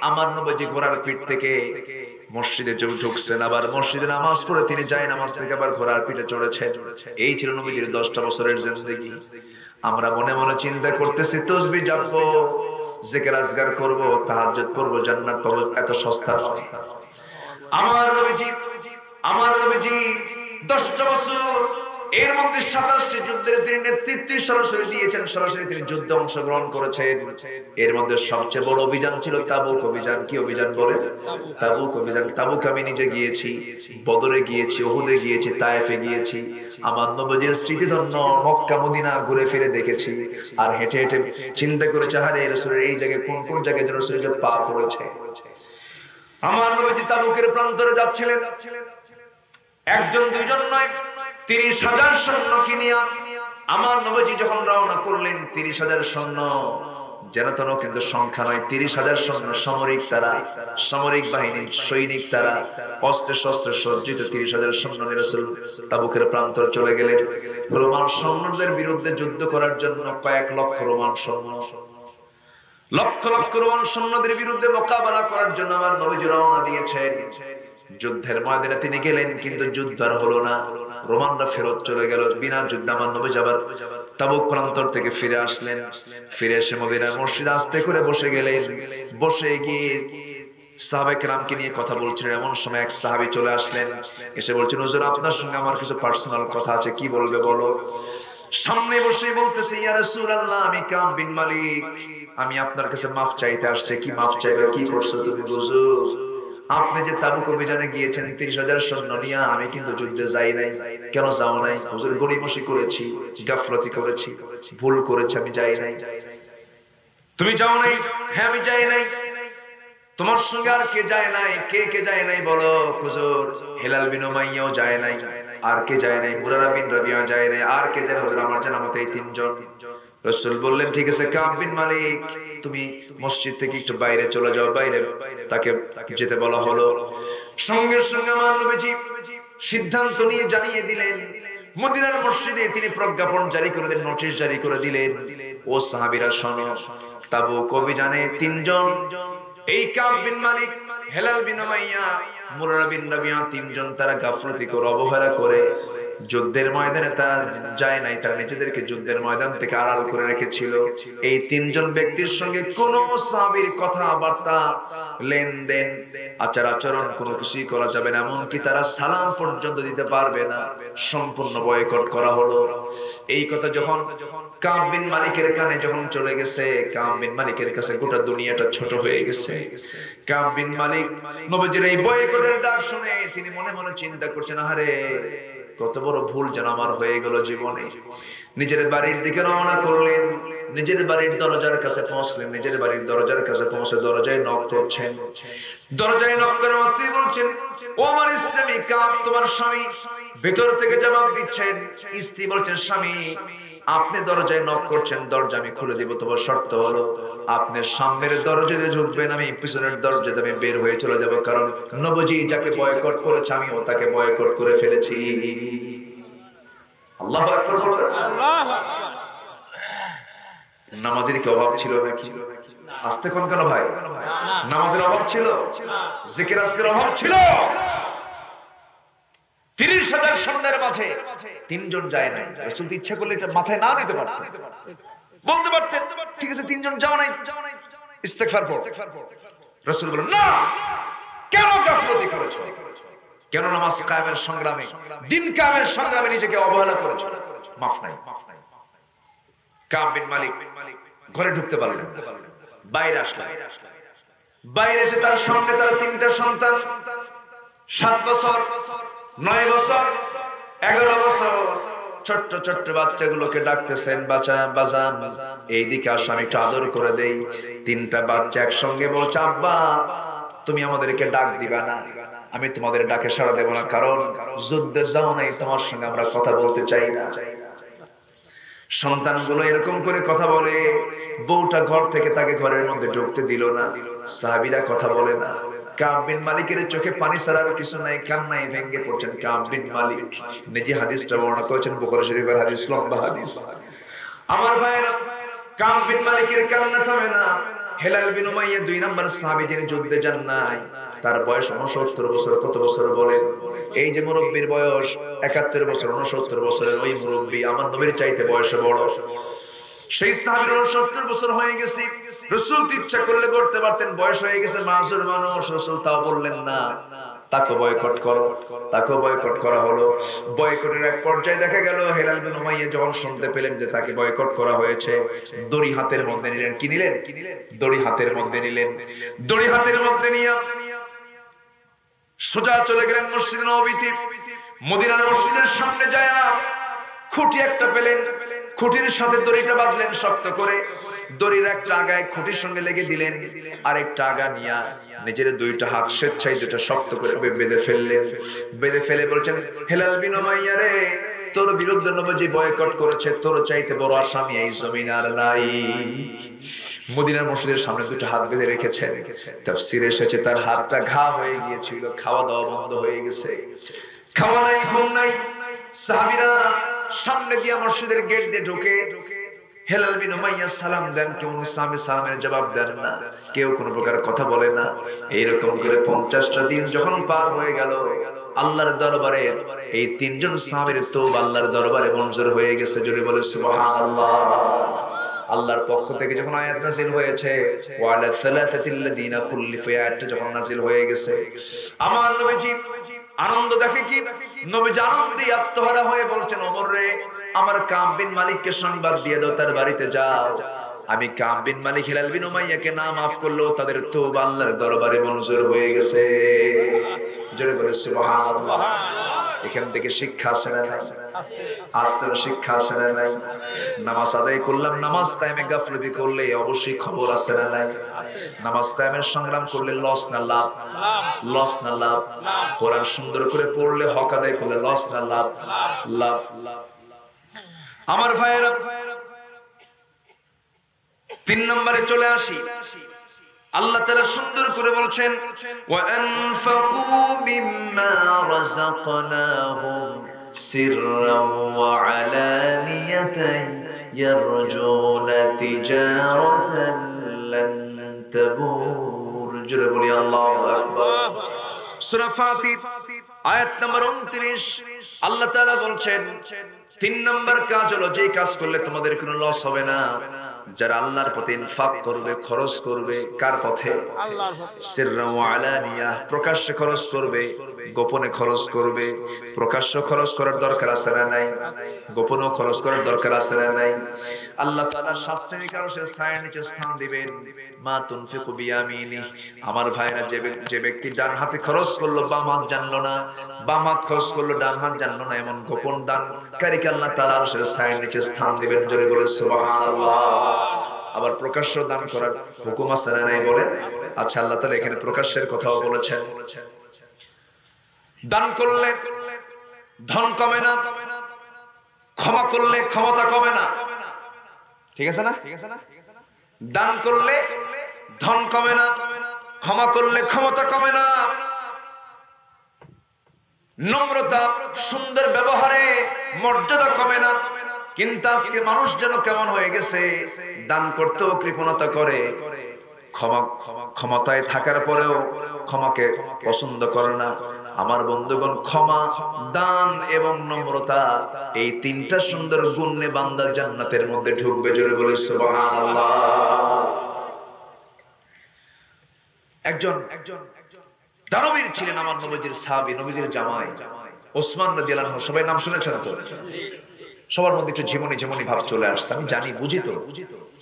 আমার নবীজি ঘোড়ার পিঠ থেকে মসজিদে ঢুকছেন, আবার মসজিদে নামাজ পড়ে তিনি যায় নামাজ থেকে আবার ঘোড়ার পিঠে চড়েছেন। এই ছিল নবীজির 10টা বছরের জিন্দেগি। আমরা মনে মনে চিন্তা করতেছি তাসবিহ জপবো, জিকির আজকার করব, তাহাজ্জুদ পড়ব, জান্নাত পাবো, এত সস্তা। আমার নবীজি 10টা বছর এর মধ্যে 27টি যুদ্ধের তিনি নেতৃত্ব সরাসরি দিয়েছেন, সরাসরি তিনি যুদ্ধে অংশগ্রহণ করেছেন। এর মধ্যে সবচেয়ে বড় অভিযান ছিল তাবুক অভিযান। কি অভিযান বলে? তাবুক অভিযান। তাবুক আমি নিজে গিয়েছি, বদরে গিয়েছি, উহুদে গিয়েছি, তায়েফে গিয়েছি। আমার নবীর স্মৃতিধন্য মক্কা মদিনা ঘুরে ফিরে দেখেছি। আর হেঁটে হেঁটে চিন্তা করেছে, আরে রাসূলের এই জায়গায় কোন কোন জায়গায় যেন রাসূলের পা পড়েছে। আমার নবী তাবুকের প্রান্তরে যাচ্ছিলেন, একজন দুইজন নয়, 30,000 সৈন্যকে নিয়ে আমার নবীজি যখন রওনা করলেন, 30,000 সৈন্য যেন তেন কিন্তু সংখ্যা নয়, 30,000 সৈন্য, সামরিক তারা, সামরিক বাহিনী, সৈনিক তারা, অস্ত্রে শস্ত্রে সজ্জিত 30,000 সৈন্য নিয়ে রাসূল তাবুকের প্রান্তরে চলে গেলেন। রোমান সৈন্যদের বিরুদ্ধে যুদ্ধ করার জন্য কয়েক লক্ষ রোমান সৈন্য, লক্ষ লক্ষ রোমান সৈন্যদের বিরুদ্ধে মোকাবেলা করার জন্য আমার নবীজি রওনা দিয়েছেন। যুদ্ধের ময়দানে তিনি গেলেন, কিন্তু যুদ্ধ আর হলো না। রোমানরা ফেরত চলে গেল বিনা যুদ্ধে। আমার নবী আবার তাবুক প্রান্তর থেকে ফিরে আসলেন। ফিরে এসে মদিনার মসজিদে আস্তে করে বসে গেলেন। বসে গিয়ে সাহাবায়ে কেরামকে নিয়ে কথা বলছিলেন। এমন সময় এক সাহাবী চলে আসলেন, এসে বলছেন, হুজুর আপনার সঙ্গে আমার কিছু পার্সোনাল কথা আছে। কি বলবে বলো? সামনে বসে বলতেছে, ইয়া রাসূলুল্লাহ, আমি কাব বিন মালিক, আমি আপনার কাছে মাফ চাইতে আসছে। কি মাফ চাইবে? কি করছো তুমি হুজুর? আপনি যে তাবুক অভিযানে গিয়েছেন 30,000 সৈন্য নিয়ে, আমি কিন্তু যুদ্ধে যাই নাই। কেন যাও নাই? হুজুর গরিমসি করেছি, গাফলতি করেছি, ভুল করেছি, আমি যাই নাই। তুমি যাও নাই? হ্যাঁ আমি যাই নাই। তোমার সঙ্গে আর কে যায় নাই? কে কে যায় নাই বলো? হুজুর হিলাল বিন উমাইয়াও যায় নাই। আর কে যায় নাই? মুরারা বিন রাবিয়া যায় নাই। আর কে যায়? হুজুর আমার জানা মতে এই 3 জন। রাসূল বললেন, ঠিক আছে কাব বিন মালিক, তুমি মসজিদ থেকে একটু বাইরে চলে যাও। বাইরে তাকে যেতে বলা হলো। সঙ্গে সঙ্গে আমার নবীজি সিদ্ধান্ত নিয়ে জানিয়ে দিলেন, মদিনার মসজিদে তিনি প্রজ্ঞাপন জারি করে দিলেন, নোটিশ জারি করে দিলেন, ও সাহাবীরা শোনো, তাবুক অভিযানে 3 জন, এই কাব বিন মালিক, হিলাল বিন উমাইয়া, মুরারা বিন রাবিয়া, 3 জন তারা গাফলতি করে, অবহেলা করে যুদ্ধের ময়দানে তারা যায় নাই। তারা নিজেদেরকে যুদ্ধের ময়দান থেকে আড়াল করে রেখেছিল। এই 3 জন ব্যক্তির সঙ্গে কোন সাহাবীর কথাবার্তা, লেনদেন, আচার আচরণ কোনো কিছুই করা যাবে না। এমনকি তারা সালাম পর্যন্ত দিতে পারবে না। সম্পূর্ণ বয়কট করা হলো। এই কথা যখন কাব বিন মালিকের কানে যখন চলে গেছে, কাব বিন মালিকের কাছে গোটা দুনিয়াটা ছোট হয়ে গেছে। কাব বিন মালিক নবীজির এই বয়কটের ডাক শুনে তিনি মনে মনে চিন্তা করছেন, আরে কত বড় ভুল যেন আমার হয়ে গেল জীবনে। নিজের বাড়ির দিকে রওনা করলেন। নিজের বাড়ির দরজার কাছে পৌঁছলেন। নিজের বাড়ির দরজার কাছে পৌঁছে দরজায় নক করছেন। দরজায় নক করে মাত্রই বলছেন, ও আমার স্ত্রী কাব, তোমার স্বামী। ভেতর থেকে জবাব দিচ্ছেন, স্ত্রী বলছেন, স্বামী আপনি দরজায় নক করছেন, দরজা আমি খুলে দিব, তোমার শর্ত হলো আপনি সামনের দরজাতে ঢুকবেন, আমি পিছনের দরজাতে আমি বের হয়ে চলে যাব। কারণ নবীজি যাকে বয়কট করেছে আমিও তাকে বয়কট করে ফেলেছি। আল্লাহু আকবার বলবেন। আল্লাহু আকবার। নামাজের কি অভাব ছিল নাকি? আস্তে কোন কেন ভাই? নামাজের অভাব ছিল? জিকির আজকের অভাব ছিল? 30,000 সৈন্যের মাঝে 3 জন যায় নাই। রাসূল ইচ্ছা করলে এটা মাথায় না নিতে পারতেন, বলতে পারতেন ঠিক আছে 3 জন যাও নাই, ইস্তেগফার পড়ো। রাসূল বলেন, না, কেন গাফলতি করেছো? কেন নামাজ কায়েমের সংগ্রামে, দিন কায়েমের সংগ্রামে নিজেকে অবহেলা করেছো? মাফ নাই। কাব বিন মালিক ঘরে ঢুকতে পারলেন, বাইরে আসলেন। বাইরে এসে তার সামনে তার 3টা সন্তান, 7 বছর, 9 বছর, 11 বছর, ছোট্ট ছোট্ট বাচ্চাগুলোকে ডাকতেছেন, বাজান এইদিকে আসো, আমি একটু আদর করে দেই। 3টা বাচ্চা একসঙ্গে বলছে, আব্বা তুমি আমাদেরকে ডাক দিবা না? আমি তোমাদের ডাকে সাড়া দেব না, কারণ যুদ্ধে যাও নাই, তোমার সঙ্গে আমরা কথা বলতে চাই না। সন্তানগুলো এরকম করে কথা বলে। বউটা ঘর থেকে তাকে ঘরের মধ্যে ঢুকতে দিল না। সাহাবীরা কথা বলে না। কাব বিন মালিকের চোখে পানি ছাড়ার কিছু নাই, কান্নায় ভেঙে পড়ছেন কাব বিন মালিক। নিজে হাদিসটা বর্ণনা করেছেন, বুখারী শরীফের হাদিস, লম্বা হাদিস। আমার ভাইরা, কাব বিন মালিকের কান্না থামে না। হিলাল বিন উমাইয়া 2 নম্বর সাহাবী, যিনি যুদ্ধে যান নাই, তার বয়স 69 বছর। কত বছর বলেন? এই যে মুরব্বির বয়স 71 বছর, 69 বছরের ওই মুরব্বি আমার নবীর চাইতে বয়সে বড়। সেই সাহাবীর 69 বছর হয়ে গেছে। রাসূল ইচ্ছা করলে করতে পারতেন, বয়স হয়ে গেছে, মাসুর মানুষ, রাসূল তাও বললেন না। তাকে বয়কট করো, তাকে বয়কট করা হলো। বয়কটের এক পর্যায়ে দেখা গেল হেলাল বিন উমাইয়া যখন শুনতে পেলেন যে তাকে বয়কট করা হয়েছে, দড়ি হাতের মধ্যে নিলেন। কি নিলেন? দড়ি হাতের মধ্যে নিলেন। দড়ি হাতের মধ্যে নিয়ে সোজা চলে গেলেন মসজিদ নববীতে। মদিনার মসজিদের সামনে যায় খুঁটি একটা পেলেন, খুঁটির সাথে দড়িটা বাঁধলেন শক্ত করে। দড়ির একটা আগায় খুঁটির সঙ্গে লেগে দিলেন, আরেকটা আগা নিয়া নিজের দুইটা হাত স্বেচ্ছায় দুইটা শক্ত করে বেঁধে ফেললেন। বেঁধে ফেলে বলছেন, হেলাল বিন উমাইয়া রে, তোর বিরুদ্ধে নবীজি বয়কট করেছে, তোর চাইতে বড় আসামি এই জমিন আর নাই। মদিনার মসজিদের সামনে দুটো হাত বেঁধে রেখেছে। তাফসীরে এসেছে তার হাতটা ঘা হয়ে গিয়েছিল, খাওয়া দাওয়া বন্ধ হয়ে গেছে, খাওয়া নাই, ঘুম নাই। সাহাবীরা সামনে দিয়ে মসজিদের গেট দিয়ে ঢোকে। হেলাল বিন উমাইয়া সালাম দেন, কেউ সাহাবী সালামের জবাব দেন না, কেউ কোনো প্রকার কথা বলে না। এইরকম করে 50টা দিন যখন পার হয়ে গেল, আল্লাহর দরবারে এই তিনজন সাহাবীর তওবা আল্লাহর দরবারে মঞ্জুর হয়ে গেছে। জোরে বলে সুবহানাল্লাহ। আল্লাহর পক্ষ থেকে যখন আয়াত নাযিল হয়েছে, ওয়ালা সালাসাতিল্লাযিনা খুল্লিফু, আয়াতটা যখন নাযিল হয়ে গেছে, আমার নবীজি আনন্দ দেখে কি, নবীজি আনন্দে আত্মহারা হয়ে বলছেন, ওমর রে, আমার কাব বিন মালিককে সংবাদ দিয়ে দাও, তার বাড়িতে যাও। আমি কাব বিন মালিক হেলাল বিন উমাইয়াকে না মাফ করলেও তাদের তওবা আল্লাহর দরবারে মঞ্জুর হয়ে গেছে। জোরে বলে সুবহানাল্লাহ। এখান থেকে শিক্ষা আছে না নাই? আস্তে শিক্ষা আছে না নাই? নামাজ আদায় করলাম, নামাজ কায়েমে গাফলতি করলে অবশ্যই খবর আছে না নাই? নামাজ কায়েমের সংগ্রাম করলে লস না লাভ? লস না লাভ? কোরআন সুন্দর করে পড়লে, হক আদায় করলে লস না লাভ? লাভ। আমার ভাইয়েরা, 3 নম্বরে চলে আসি। আল্লাহ তাআলা সুন্দর করে বলছেন, ওয়া আনফাকু মিম্মা রাযাকনাহুম সিররাও ওয়া আলানিয়াতান ইয়ারজুনা তিজারাতান লান তাবুর। জোরে বলি আল্লাহু আকবার। সূরা ফাতির আয়াত নম্বর 29 আল্লাহ তাআলা বলছেন, 3 নম্বর কাজ হলো, যে কাজ করলে তোমাদের কোনো লস হবে না, যারা আল্লাহর পথে ইনফাক করবে, খরচ করবে। কার পথে? আল্লাহর পথে। সিররা ওয়া আলানিয়া, প্রকাশ্যে খরচ করবে, গোপনে খরচ করবে। প্রকাশ্য খরচ করার দরকার আছে না নাই? গোপনেও খরচ করার দরকার আছে না নাই? আল্লাহ তাআলা 7 শ্রেণীর মানুষের ছায়ার নিচে স্থান দিবেন। মা তুনফিকু বিয়ামিনি। আমার ভাইরা, যে ব্যক্তি ডান হাতে খরচ করলো, বাম হাত জানলো না, বাম হাত খরচ করলো, ডান হাত জানলো না, এমন গোপন দানকারীকে আল্লাহ তাআলা আরশের ছায়ার নিচে স্থান দিবেন। জোরে বলে সুবহানাল্লাহ। আবার প্রকাশ্য দান করার হুকুম আছে না নাই বলেন? আচ্ছা, আল্লাহ তাআলা এখানে প্রকাশ্যের কথাও বলেছেন। দান করলে ধন কমে না, ক্ষমা করলে ক্ষমতা কমে না। ঠিক আছে না? দান করলে ধন কমে না, ক্ষমা করলে ক্ষমতা কমে না। নম্রতা, সুন্দর ব্যবহারে মর্যাদা কমে না। কিন্তু আজকে মানুষ যেন কেমন হয়ে গেছে, দান করতেও কৃপণতা করে, ক্ষমতায় থাকার পরেও ক্ষমাকে পছন্দ করে না। আমার বন্ধুগণ, ক্ষমা, দান এবং নম্রতা, এই 3টা সুন্দর গুণ নিয়ে বান্দা জান্নাতের মধ্যে ঢুকবে। জোরে বলে সুবহানাল্লাহ। একজন দানবীর ছিলেন আমার নবীজির সাহাবী, নবীজির জামাই ওসমান রাদিয়াল্লাহু আনহু। সবাই নাম শুনেছেন তো? সবার মধ্যে একটু ঝিমুনি ঝিমুনি ভাব চলে আসছে। আমি জানি, বুঝি তো,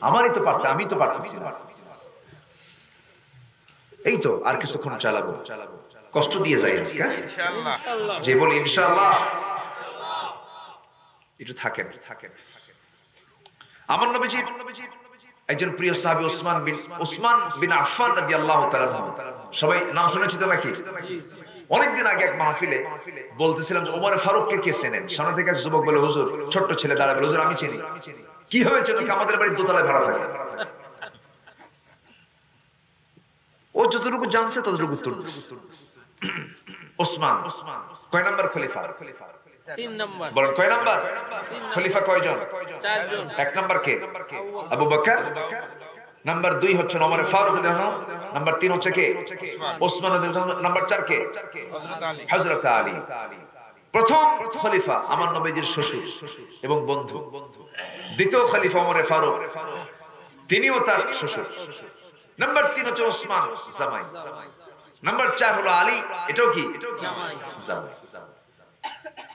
আমারই তো পারতে, আমি তো পারতেছি না। এই তো আর কিছুক্ষণ চালাবো, কষ্ট দিয়ে যাই আজকে ইনশাআল্লাহ। যে বলি ইনশাআল্লাহ, একটু থাকেন। আমার নবীজি একজন প্রিয় সাহাবী ওসমান বিন আফফান রাদিয়াল্লাহু তাআলা। সবাই নাম শুনেছি তো নাকি? অনেকদিন আগে এক মাহফিলে বলতেছিলাম যে ওমর ফারুককে কে চেনেন? সামনে থেকে এক যুবক বলে, হুজুর, ছোট্ট ছেলে দাঁড়ায় বলে, হুজুর আমি চিনি। কি হয়েছে? তো আমাদের বাড়ির দোতলায় ভাড়া থাকে। ও যতটুকু জানছে ততটুকু উত্তর দিচ্ছে। ওসমান কয় নাম্বার খলিফা? 3 নাম্বার। বলেন কয় নাম্বার খলিফা? কয়জন? 4 জন। 1 নাম্বার কে? আবু বকর। নাম্বার 2 হচ্ছে ওমর ফারুক রাদিয়াল্লাহু আনহু। নাম্বার 3 হচ্ছে কে? ওসমান রাদিয়াল্লাহু আনহু। নাম্বার 4 কে? হযরত আলী। প্রথম খলিফা আমার নবীজির শ্বশুর এবং বন্ধু। দ্বিতীয় খলিফা ওমর ফারুক, তিনিও তার শ্বশুর। নাম্বার 3 হচ্ছে ওসমান, জামাই। নাম্বার 4 হলো আলী, এটাও কি জামাই। জামাই।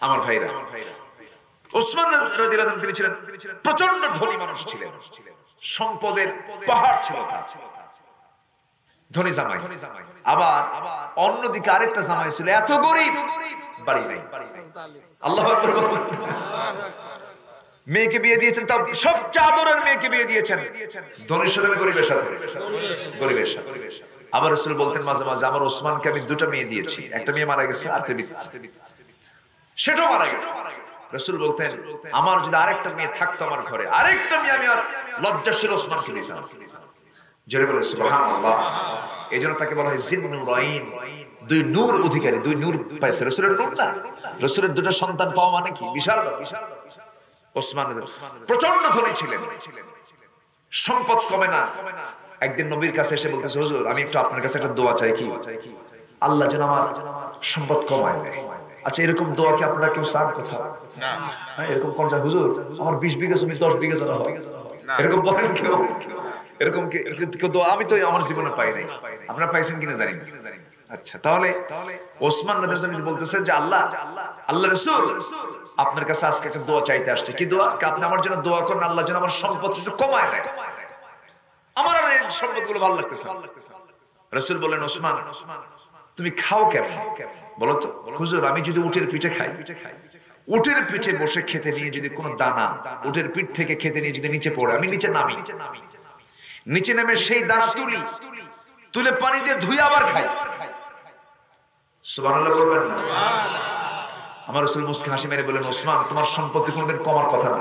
আমার ভাইরা, ওসমান রাদিয়াল্লাহু আনহু তিনি ছিলেন প্রচন্ড ধনী মানুষ ছিলেন, সম্পদের পাহাড় ছিল তার, ধনী জামাই। আবার অন্যদিকে আরেকটা জামাই ছিল এত গরিব, বাড়ি নাই। আল্লাহু আকবার বলুন। মেয়েকে বিয়ে দিয়েছেন, তাও সব চাদরের মেয়েকে বিয়ে দিয়েছেন ধনীর সাথে না গরিবের সাথে? গরিবের সাথে। আবার রাসূল বলতেন মাঝে মাঝে, আমার ওসমানকে আমি দুটো মেয়ে দিয়েছি, একটা মেয়ে মারা গেছে, আরেকটা বিচ্ছে, সেটাও মারা গেছে। রাসূল বলতেন, আমার যদি আরেকটা মেয়ে থাকতো আমার ঘরে, আরেকটা মেয়ে আমি আর লজ্জাশীল ওসমানকে দিতাম। জোরে বলে সুবহানাল্লাহ। এইজন্য তাকে বলা হয় জিন্নুরাইন, দুই নূর অধিকারী, দুই নূর পাইছে। রাসূলের নূর না, রাসূলের দুটো সন্তান পাওয়া মানে কি বিশাল ব্যাপার। ওসমান প্রচন্ড ধনী ছিলেন, সম্পদ কমে না। একদিন নবীর কাছে এসে বলতেছে, হুজুর আমি একটু আপনার কাছে একটা দোয়া চাই, কি আল্লাহ যেন আমার সম্পদ কমায় দেয়। আচ্ছা, এরকম দোয়া কি আপনারা কেউ চান কোথাও? হ্যাঁ, এরকম কোন চান, হুজুর আমার 20 বিঘা জমি 10 বিঘা জমি হয়, এরকম বলেন কেউ? এরকম কেউ দোয়া আমি তো আমার জীবনে পাই নাই, আপনারা পাইছেন কিনা জানি না। আচ্ছা, তাহলে ওসমান রাদিয়াল্লাহু আনহু বলতেছেন যে আল্লাহ রাসূল আপনার কাছে আজকে একটা দোয়া চাইতে আসছে। কি দোয়া? আপনি আমার জন্য দোয়া করেন, আল্লাহ যেন আমার সম্পদ একটু কমায় দেয়, আমার আর এই সম্পদগুলো ভালো লাগতেছে। রাসূল বলেন, ওসমান তুমি খাও কেন বলো তো? হুজুর আমি যদি উটের পিঠে খাই, উটের পিঠে বসে খেতে নিয়ে যদি কোনো দানা উটের পিঠ থেকে খেতে নিয়ে যদি নিচে পড়ে, আমি নিচে নামি, নিচে নেমে সেই দানা তুলে পানি দিয়ে ধুয়ে আবার খাই, সুবহানাল্লাহ বলবেন না? আমার রাসূল মুস্কি হাসি মেরে বলেন, ওসমান তোমার সম্পত্তি কোনোদিন কমার কথা না।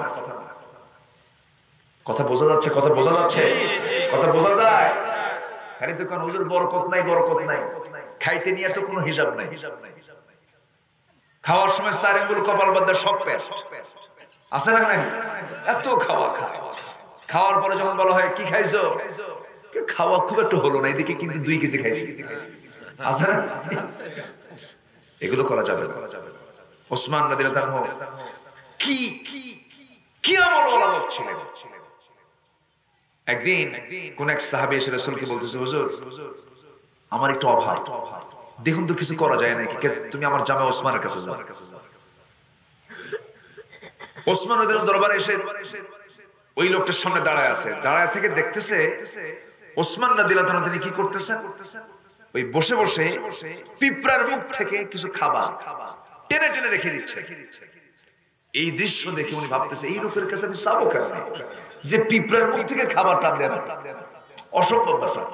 কথা বোঝা যাচ্ছে? কথা বোঝা যাচ্ছে? কথা বোঝা যায়? খালি তো কোন হুজুর বরকত নাই, বরকত নাই, খাইতে নিয়ে তো কোনো হিসাব নাই। খাওয়ার সময় 4 আঙ্গুল কপাল বাঁধা সব পেট আছে না নাই? এত খাওয়া খাওয়ার পরে যখন বলা হয় কি খাইছো, খাওয়া খুব একটু হলো না, এদিকে কিন্তু 2 কেজি খাইছি, আছে না? এগুলো করা যাবে না। ওসমান রাদিয়াল্লাহু আনহু কি আমল ওয়ালা লোক ছিলেন। একদিন কোন এক সাহাবী এসে রাসূলকে বলতেছে, হুজুর আমার একটু অভাব, দেখুন তো কিছু করা যায় নাকি, তুমি আমার জামাই ওসমানের কাছে যাও। ওসমান রাদিয়াল্লাহু দরবারে এসে ওই লোকটার সামনে দাঁড়ায় আছে, দাঁড়ায় থেকে দেখতেছে ওসমান রাদিয়াল্লাহু আনহু তিনি কি করতেছেন, ওই বসে বসে পিঁপড়ার মুখ থেকে কিছু খাবার টেনে টেনে রেখে দিচ্ছে। এই দৃশ্য দেখে উনি ভাবতেছে, এই লোকের কাছে আমি চাবো কেন যে পিঁপড়ার মুখ থেকে খাবার টান দেয় না, অসম্ভব ব্যাপার।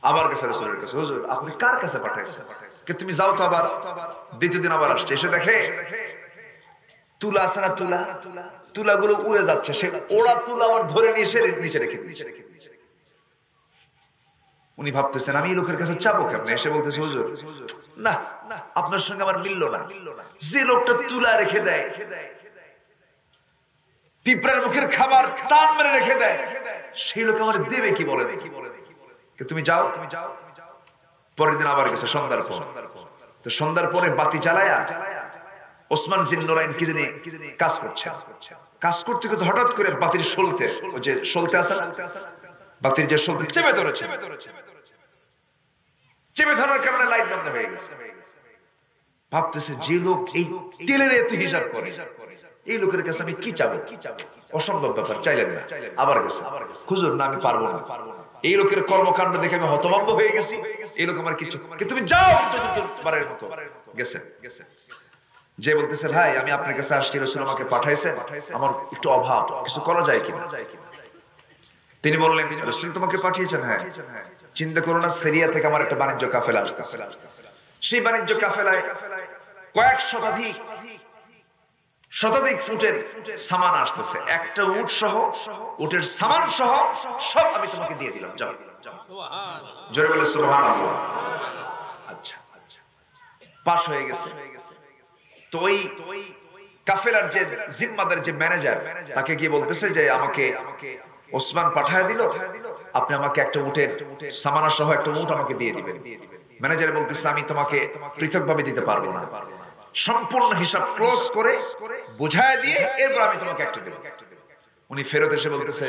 আবার গেছে রাসূলের কাছে, হুজুর আপনি কার কাছে পাঠাইছেন? কে তুমি যাও তো। আবার দ্বিতীয় দিন আবার আসছে, এসে দেখে তুলা আছে না, তুলাগুলো উড়ে যাচ্ছে, সে ওড়া তুলা আবার ধরে নিয়ে এসে নিচে রেখে দিচ্ছে। উনি ভাবতেছেন আমি এই লোকের কাছে চাবো কেন? এসে বলতেছে, হুজুর না আপনার সঙ্গে আমার মিললো না, যে লোকটা তুলা রেখে দেয়, পিঁপড়ার মুখের খাবার টান মেরে রেখে দেয়, সেই লোক আমার দেবে কি বলে? তুমি যাও। পরের দিন আবার গেছে সন্ধ্যার পর, তো সন্ধ্যার পরে বাতি জ্বালায়া ওসমান জিন্নুরাইন কি জানি কাজ করছে, কাজ করতে করতে হঠাৎ করে বাতির সলতে, ওই যে সলতে আছে না, বাতির যে সলতে চেপে ধরেছে, চেপে ধরার কারণে লাইট বন্ধ হয়ে গেছে। ভাবতেছে যে লোক এই তেলের এত হিসাব করে, এই লোকের কাছে আমি কি চাবো? অসম্ভব ব্যাপার, চাইলেন না। আবার গেছে, হুজুর না আমি পারবো না, এই লোকের কর্মকাণ্ড দেখে আমি হতভম্ব হয়ে গেছি, এই লোক আমার কিছু, তুমি যাও চতুর্থবারের মতো গেছে। যে বলতেছে, ভাই আমি আপনার কাছে আসছি, রাসূল আমাকে পাঠাইছেন, আমার একটু অভাব, কিছু করা যায় কিনা? তিনি বললেন, রাসূল তোমাকে পাঠিয়েছেন? হ্যাঁ। চিন্তা করো না, সিরিয়া থেকে আমার একটা বাণিজ্য কাফেলা আসতেছে, সেই বাণিজ্য কাফেলায় কয়েক শতাধিক উটের সামান আসতেছে, একটা উট সহ, উটের সামান সহ সব আমি তোমাকে দিয়ে দিলাম, যাও। জোরে বলে সুবহানাল্লাহ। আচ্ছা, পাশ হয়ে গেছে। তো ওই কাফেলার যে জিম্মাদার, যে ম্যানেজার, তাকে গিয়ে বলতেছে যে আমাকে ওসমান পাঠায় দিল, আপনি আমাকে একটা উটের সামানা সহ একটা উট আমাকে দিয়ে দিবেন। ম্যানেজার বলতেছে আমি তোমাকে পৃথকভাবে দিতে পারবো না, সম্পূর্ণ হিসাব ক্লোজ করে বুঝায় দিয়ে এরপর আমি তোমাকে একটা দেব। উনি ফেরত এসে বলতেছে,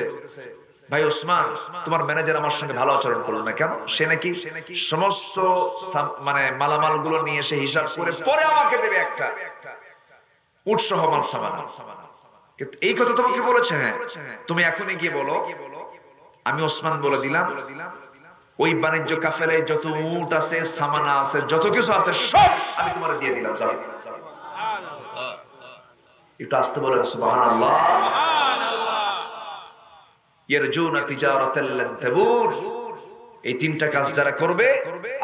ভাই ওসমান, তোমার ম্যানেজার আমার সঙ্গে ভালো আচরণ করলো না কেন? সে নাকি সমস্ত মানে মালামাল গুলো নিয়ে এসে হিসাব করে পরে আমাকে দেবে একটা উৎসহ মাল সামান। এই কথা তোমাকে বলেছে? হ্যাঁ। তুমি এখনই গিয়ে বলো আমি ওসমান বলে দিলাম ওই বাণিজ্য কাফেলায় যত উট আছে, সামানা আছে, যত কিছু আছে সব আমি তোমার দিয়ে দিলাম। যাও। একটু আসতে বলেন সুবহানাল্লাহ। ইয়ারজুনা তিজারাতাল লান তাবুর। এই তিনটা কাজ যারা করবে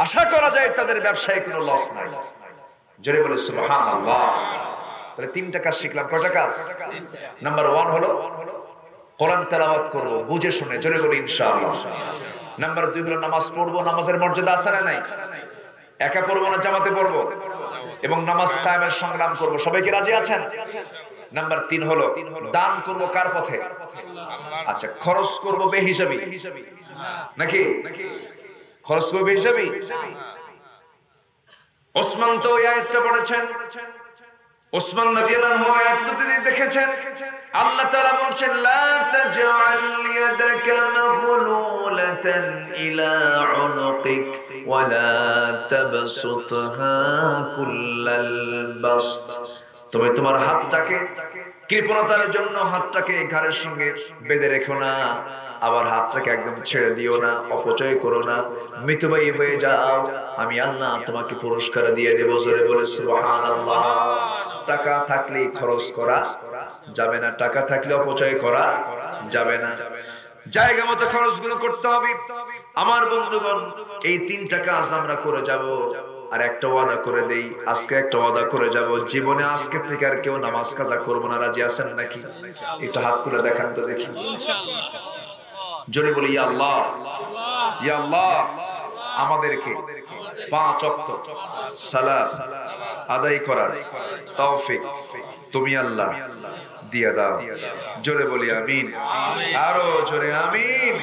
আশা করা যায় তাদের ব্যবসায় কোনো লস নাই। জোরে বলে সুবহানাল্লাহ। তাহলে তিনটা কাজ শিখলাম। কয়টা কাজ? নাম্বার 1 হলো কোরআন তেলাওয়াত করব বুঝে শুনে, জোরে বলে ইনশাআল্লাহ। নাম্বার 2 হলো নামাজ পড়বো। নামাজের মর্যাদা আছে না নাই? একা পড়বো না জামাতে পড়বো? এবং নামাজ কায়েমের সংগ্রাম করব। সবাই কি রাজি আছেন? নাম্বার 3 হলো দান করব কার পথে? আচ্ছা, খরচ করব বেহিসাবি নাকি? খরচ করব বেহিসাবি। ওসমান তো এই আয়াতটা পড়েছেন। ওসমান রাদিয়াল্লাহু আনহু আয়াতটা দেখেছেন। আল্লাহ তাআলা বলেন লা তাজআল ইয়াদাকা মাগলুলাতান ইলা উনুকিক ওয়া লা তাবসুতহা কুল্লাল বাসত। তুমি তোমার হাতটাকে কৃপণতার জন্য হাতটাকে ঘাড়ের সঙ্গে বেঁধে রেখো না, আবার হাতটাকে একদম ছেড়ে দিও না, অপচয় করো না, মিতব্যয়ী হয়ে যাও, আমি আল্লাহ তোমাকে পুরস্কার দিয়ে দেব। জোরে বলে সুবহানাল্লাহ। টাকা থাকলে খরচ করা যাবে না, টাকা থাকলে অপচয় করা যাবে না, জায়গা মতো খরচগুলো করতে হবে। আমার বন্ধুগণ, এই তিনটা কাজ আমরা করে যাব। আর একটা ওয়াদা করে দেই, আজকে একটা ওয়াদা করে যাব, জীবনে আজকে থেকে আর কেউ নামাজ কাজা করবো না। রাজি আছেন নাকি? একটু হাত তুলে দেখান তো দেখি। জোরে বলি ইয়া আল্লাহ, ইয়া আল্লাহ, আমাদেরকে 5 ওয়াক্ত সালাত আদায় করার তৌফিক তুমি আল্লাহ দিয়ে দাও। জোরে বলি আমিন। আরো জোরে আমিন।